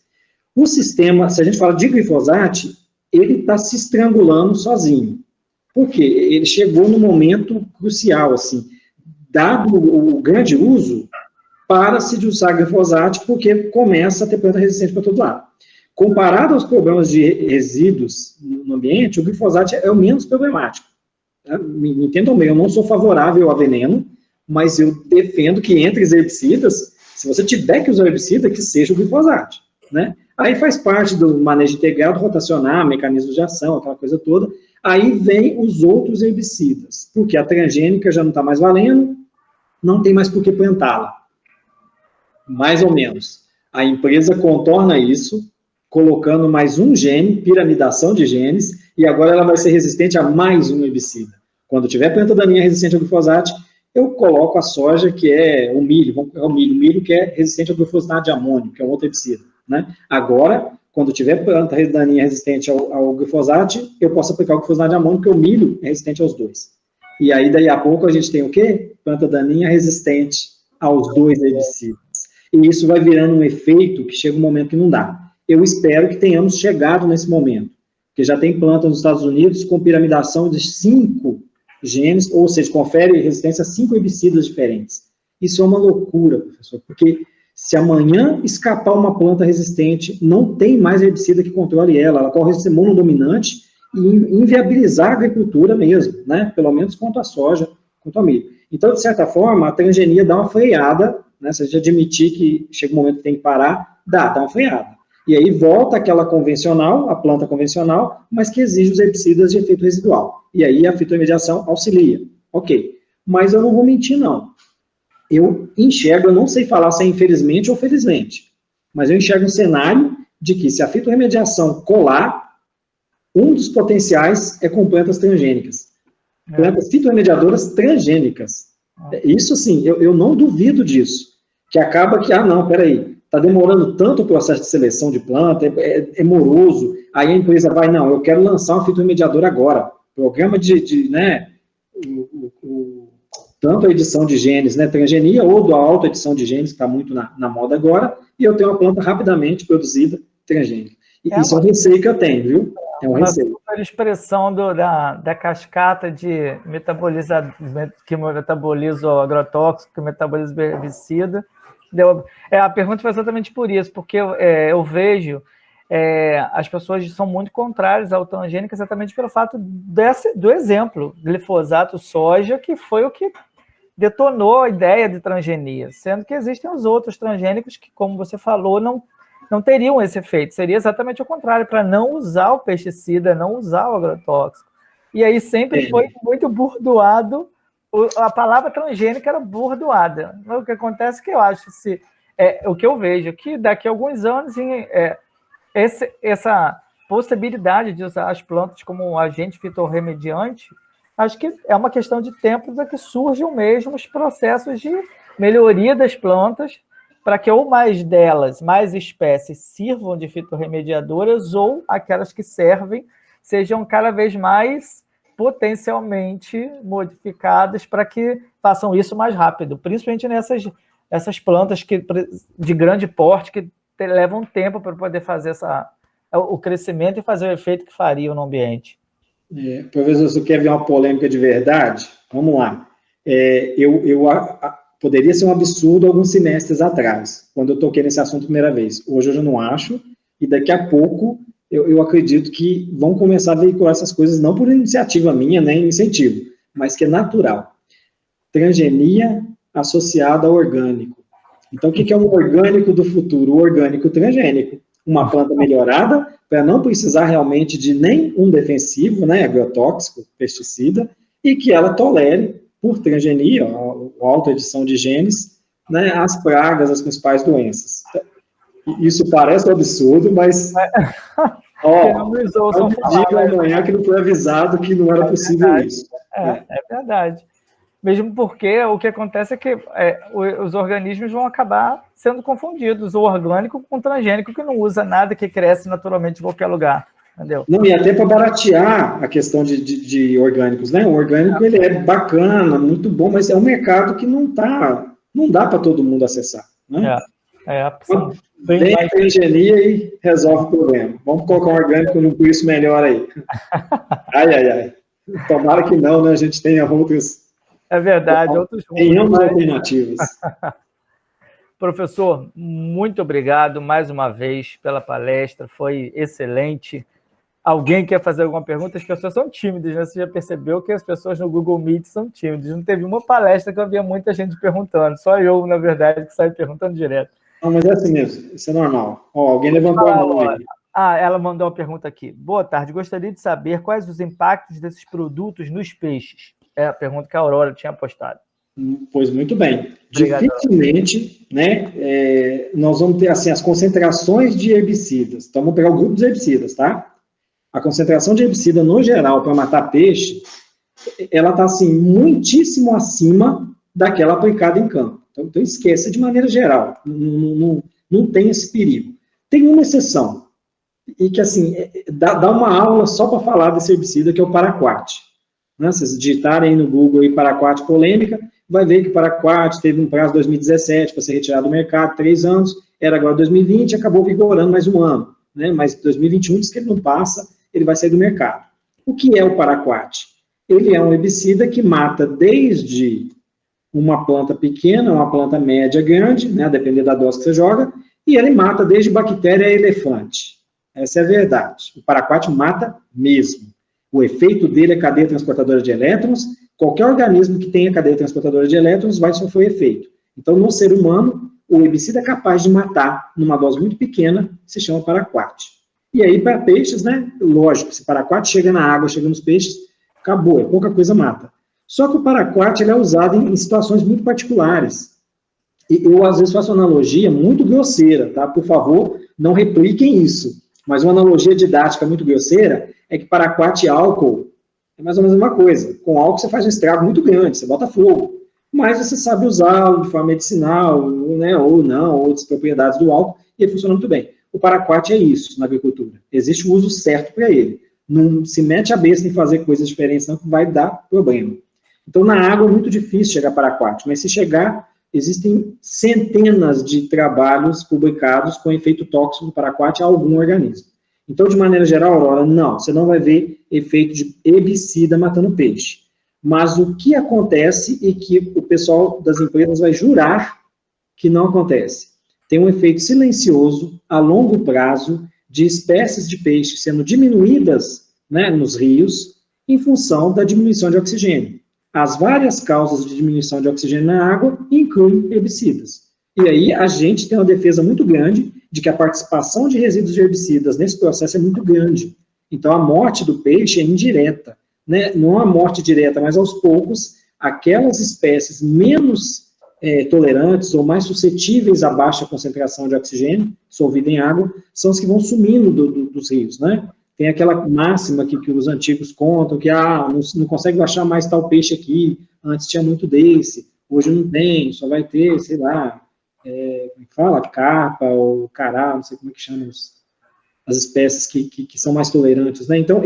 O sistema, se a gente fala de glifosato, ele está se estrangulando sozinho. Por quê? Ele chegou no momento crucial, assim, dado o grande uso, para-se de usar glifosato, porque começa a ter planta resistente para todo lado. Comparado aos problemas de resíduos no ambiente, o glifosato é o menos problemático. Me entendam bem, eu não sou favorável a veneno, mas eu defendo que entre os herbicidas, se você tiver que usar herbicida, que seja o glifosato, né? Aí faz parte do manejo integrado, rotacionar, mecanismos de ação, aquela coisa toda. Aí vem os outros herbicidas, porque a transgênica já não está mais valendo, não tem mais por que plantá-la. Mais ou menos. A empresa contorna isso, colocando mais um gene, piramidação de genes, e agora ela vai ser resistente a mais um herbicida. Quando tiver planta daninha resistente ao glifosato, eu coloco a soja, que é o milho que é resistente ao glifosato de amônio, que é um outro herbicida. Né? Agora, quando tiver planta daninha resistente ao glifosato, eu posso aplicar o glifosato de amônio, porque o milho é resistente aos dois. E aí, daí a pouco, a gente tem o quê? Planta daninha resistente aos dois herbicidas. E isso vai virando um efeito que chega um momento que não dá. Eu espero que tenhamos chegado nesse momento, porque já tem planta nos Estados Unidos com piramidação de 5 genes, ou seja, confere resistência a 5 herbicidas diferentes. Isso é uma loucura, professor, porque se amanhã escapar uma planta resistente, não tem mais herbicida que controle ela corre a ser monodominante e inviabilizar a agricultura mesmo, né? Pelo menos quanto à soja, quanto ao milho. Então, de certa forma, a transgenia dá uma freada, né? Se a gente admitir que chega um momento que tem que parar, dá uma freada. E aí volta aquela convencional, a planta convencional, mas que exige os herbicidas de efeito residual. E aí a fitorremediação auxilia. Ok. Mas eu não vou mentir, não. Eu enxergo, eu não sei falar se é infelizmente ou felizmente, mas eu enxergo um cenário de que se a fitorremediação colar, um dos potenciais é com plantas transgênicas. Plantas fitorremediadoras transgênicas. Isso, sim, eu não duvido disso. Que acaba que, não, peraí, está demorando tanto o processo de seleção de planta, é moroso, aí a empresa vai, não, eu quero lançar um fitorremediador agora. Programa né, tanto a edição de genes, né, transgenia, ou da auto-edição de genes, que está muito na moda agora, e eu tenho uma planta rapidamente produzida transgênica. E isso é um receio que eu tenho, viu? É um receio. A expressão da cascata de que metaboliza o agrotóxico, que metaboliza o herbicida. A pergunta foi exatamente por isso, porque eu vejo as pessoas são muito contrárias ao transgênico exatamente pelo fato do exemplo, glifosato, soja, que foi o que detonou a ideia de transgenia, sendo que existem os outros transgênicos que, como você falou, não teriam esse efeito. Seria exatamente o contrário, para não usar o pesticida, não usar o agrotóxico. E aí sempre foi muito burdoado, a palavra transgênica era burdoada. O que acontece é que eu acho, o que eu vejo, que daqui a alguns anos essa possibilidade de usar as plantas como um agente fitorremediante, acho que é uma questão de tempo para que surjam mesmo os processos de melhoria das plantas, para que ou mais espécies sirvam de fitorremediadoras, ou aquelas que servem sejam cada vez mais potencialmente modificadas para que façam isso mais rápido, principalmente essas plantas de grande porte que levam tempo para poder fazer o crescimento e fazer o efeito que fariam no ambiente. Professor, você quer ver uma polêmica de verdade? Vamos lá. Poderia ser um absurdo alguns semestres atrás, quando eu toquei nesse assunto a primeira vez. Hoje eu já não acho, e daqui a pouco eu acredito que vão começar a veicular essas coisas, não por iniciativa minha, nem incentivo, mas que é natural. Transgenia associada ao orgânico. Então, o que é um orgânico do futuro? O orgânico transgênico. Uma planta melhorada, para não precisar realmente de nenhum defensivo, né, agrotóxico, pesticida, e que ela tolere, por transgenia, ou autoedição de genes, né, as pragas, as principais doenças. Isso parece um absurdo, mas... não diga amanhã que não foi avisado que não era possível isso. É verdade. Mesmo porque o que acontece é que os organismos vão acabar sendo confundidos, o orgânico com o transgênico, que não usa nada, que cresce naturalmente em qualquer lugar. Entendeu? Não, e até para baratear a questão de orgânicos, né? O orgânico ele é bacana, muito bom, mas é um mercado que não dá para todo mundo acessar. Né? Vem a transgenia e resolve o problema. Vamos colocar um orgânico num preço melhor aí. Ai. Tomara que não, né? A gente tenha outros... É verdade, outros tenhamos alternativas. Professor, muito obrigado mais uma vez pela palestra, foi excelente. Alguém quer fazer alguma pergunta? As pessoas são tímidas, né? Você já percebeu que as pessoas no Google Meet são tímidas. Não teve uma palestra que eu via muita gente perguntando, só eu, na verdade, que saio perguntando direto. Não, mas é assim mesmo, isso é normal. Alguém levantou a mão aí. Ela mandou uma pergunta aqui. Boa tarde, gostaria de saber quais os impactos desses produtos nos peixes. É a pergunta que a Aurora tinha postado. Pois muito bem. Obrigado. Dificilmente, né, nós vamos ter assim, as concentrações de herbicidas. Então, vamos pegar o grupo dos herbicidas, tá? A concentração de herbicida, no geral, para matar peixe, ela está, assim, muitíssimo acima daquela aplicada em campo. Então esqueça de maneira geral. Não tem esse perigo. Tem uma exceção, e que, assim, dá uma aula só para falar desse herbicida, que é o paraquat. Né? Se vocês digitarem aí no Google aí, paraquat polêmica, vai ver que o paraquat teve um prazo de 2017 para ser retirado do mercado, 3 anos, era agora 2020, acabou vigorando mais um ano. Né? Mas 2021 diz que ele não passa, ele vai sair do mercado. O que é o paraquat? Ele é um herbicida que mata desde uma planta pequena, uma planta média, grande, né, dependendo da dose que você joga, e ele mata desde bactéria a elefante. Essa é a verdade. O paraquat mata mesmo. O efeito dele é cadeia transportadora de elétrons. Qualquer organismo que tenha cadeia transportadora de elétrons vai sofrer efeito. Então, no ser humano, o herbicida é capaz de matar, numa dose muito pequena, se chama paraquat. E aí, para peixes, né, lógico, se paraquat chega na água, chega nos peixes, acabou, pouca coisa mata. Só que o paraquat ele é usado em situações muito particulares. E eu, às vezes, faço uma analogia muito grosseira, tá? Por favor, não repliquem isso. Mas uma analogia didática muito grosseira é que paraquat e álcool é mais ou menos a mesma coisa. Com álcool você faz um estrago muito grande, você bota fogo. Mas você sabe usá-lo de forma medicinal, né, ou não, outras propriedades do álcool, e ele funciona muito bem. O paraquat é isso na agricultura. Existe o uso certo para ele. Não se mete a besta em fazer coisas diferentes, não, que vai dar problema. Então, na água é muito difícil chegar paraquat, mas se chegar, existem centenas de trabalhos publicados com efeito tóxico do paraquat a algum organismo. Então, de maneira geral, Aurora, não, você não vai ver efeito de herbicida matando peixe. Mas o que acontece e que o pessoal das empresas vai jurar que não acontece? Tem um efeito silencioso, a longo prazo, de espécies de peixe sendo diminuídas, né, nos rios em função da diminuição de oxigênio. As várias causas de diminuição de oxigênio na água incluem herbicidas. E aí a gente tem uma defesa muito grande de que a participação de resíduos de herbicidas nesse processo é muito grande. Então a morte do peixe é indireta, né? Não a morte direta, mas aos poucos, aquelas espécies menos tolerantes ou mais suscetíveis à baixa concentração de oxigênio dissolvido em água são as que vão sumindo dos rios, né? Tem aquela máxima que os antigos contam, que não consegue achar mais tal peixe aqui, antes tinha muito desse, hoje não tem, só vai ter, sei lá, como é que fala? Carpa ou cará, não sei como é que chamam as espécies que são mais tolerantes, né? Então,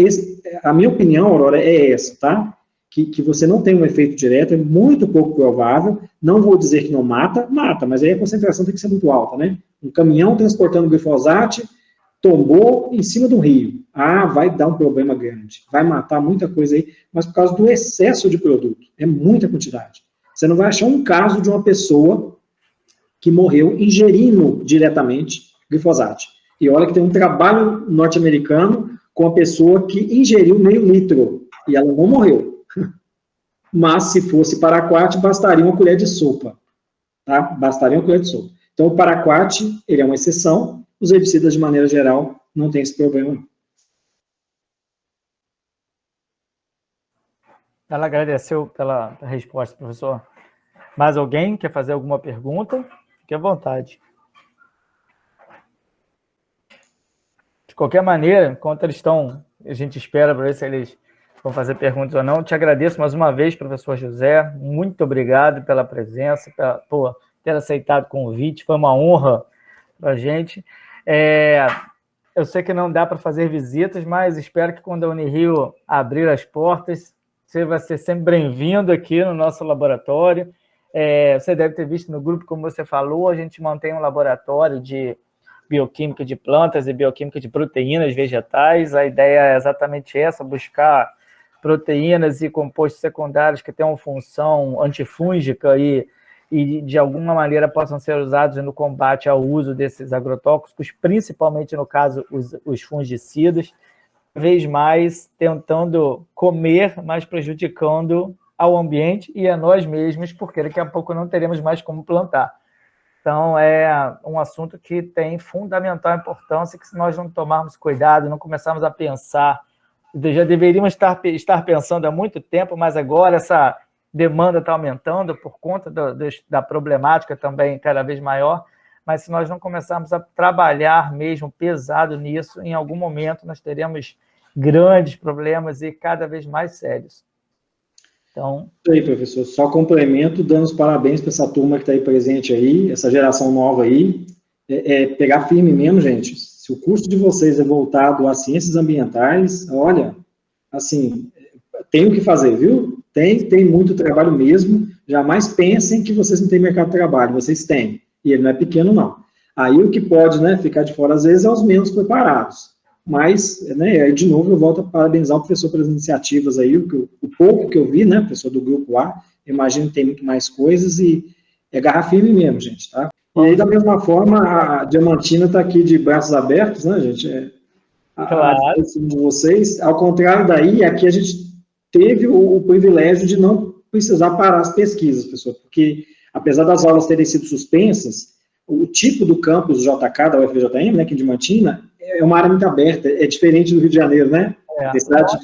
a minha opinião, Aurora, é essa, tá? Que você não tem um efeito direto, é muito pouco provável, não vou dizer que não mata, mas aí a concentração tem que ser muito alta, né? Um caminhão transportando glifosato tombou em cima do rio. Vai dar um problema grande, vai matar muita coisa aí, mas por causa do excesso de produto, é muita quantidade. Você não vai achar um caso de uma pessoa que morreu ingerindo diretamente glifosato. E olha que tem um trabalho norte-americano com a pessoa que ingeriu meio litro, e ela não morreu. Mas se fosse paraquat, bastaria uma colher de sopa. Tá? Bastaria uma colher de sopa. Então o paraquat, ele é uma exceção, os herbicidas de maneira geral não tem esse problema. Ela agradeceu pela resposta, professor. Mais alguém quer fazer alguma pergunta? Fique à vontade. De qualquer maneira, enquanto eles estão, a gente espera para ver se eles vão fazer perguntas ou não. Te agradeço mais uma vez, professor José. Muito obrigado pela presença, por ter aceitado o convite. Foi uma honra para a gente. Eu sei que não dá para fazer visitas, mas espero que quando a Unirio abrir as portas, você vai ser sempre bem-vindo aqui no nosso laboratório. Você deve ter visto no grupo, como você falou, a gente mantém um laboratório de bioquímica de plantas e bioquímica de proteínas vegetais. A ideia é exatamente essa, buscar proteínas e compostos secundários que tenham função antifúngica e de alguma maneira possam ser usados no combate ao uso desses agrotóxicos, principalmente no caso os fungicidas, cada vez mais tentando comer, mas prejudicando ao ambiente e a nós mesmos, porque daqui a pouco não teremos mais como plantar. Então, é um assunto que tem fundamental importância, que se nós não tomarmos cuidado, não começarmos a pensar, já deveríamos estar pensando há muito tempo, mas agora essa demanda está aumentando por conta da problemática também cada vez maior, mas se nós não começarmos a trabalhar mesmo pesado nisso, em algum momento nós teremos grandes problemas e cada vez mais sérios. Então... Isso aí, professor. Só complemento, dando os parabéns para essa turma que está aí presente aí, essa geração nova aí. Pegar firme mesmo, gente. Se o curso de vocês é voltado às ciências ambientais, olha, assim, tem o que fazer, viu? Tem muito trabalho mesmo. Jamais pensem que vocês não têm mercado de trabalho. Vocês têm. E ele não é pequeno, não. Aí o que pode, né, ficar de fora, às vezes, é os menos preparados. Mas, né, aí de novo eu volto a parabenizar o professor pelas iniciativas aí, o pouco que eu vi, né, professor do grupo A, imagino que tem muito mais coisas e é garra firme mesmo, gente, tá? E aí, da mesma forma, a Diamantina está aqui de braços abertos, né, gente? Claro. A disposição de vocês. Ao contrário daí, aqui a gente teve o privilégio de não precisar parar as pesquisas, pessoal, porque apesar das aulas terem sido suspensas, o tipo do campus JK, da UFJM, né, aqui em Diamantina, é uma área muito aberta, é diferente do Rio de Janeiro, né? A densidade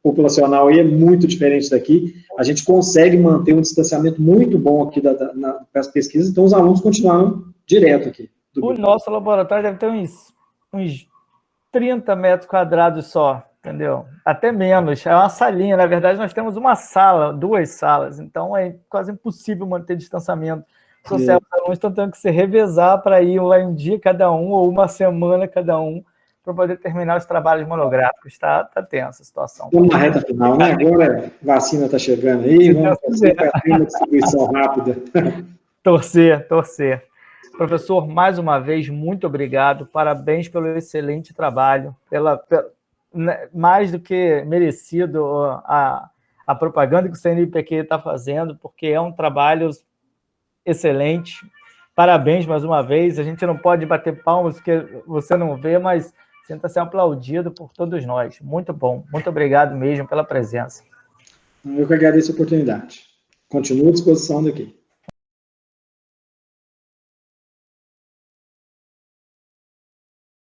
populacional aí é muito diferente daqui. A gente consegue manter um distanciamento muito bom aqui das pesquisas, então os alunos continuaram direto aqui. O nosso laboratório deve ter uns 30 metros quadrados só, entendeu? Até menos, é uma salinha. Na verdade, nós temos uma sala, 2 salas, então é quase impossível manter distanciamento social. Os alunos estão tendo que se revezar para ir um dia cada um, ou uma semana cada um, para poder terminar os trabalhos monográficos. Tá tensa a situação. Estamos na reta final, né? Agora a vacina está chegando aí, vamos fazer uma distribuição rápida. Torcer. Professor, mais uma vez, muito obrigado, parabéns pelo excelente trabalho, mais do que merecido a propaganda que o CNPq está fazendo, porque é um trabalho excelente. Parabéns mais uma vez. A gente não pode bater palmas porque você não vê, mas sinta-se aplaudido por todos nós. Muito bom. Muito obrigado mesmo pela presença. Eu que agradeço a oportunidade. Continuo à disposição daqui.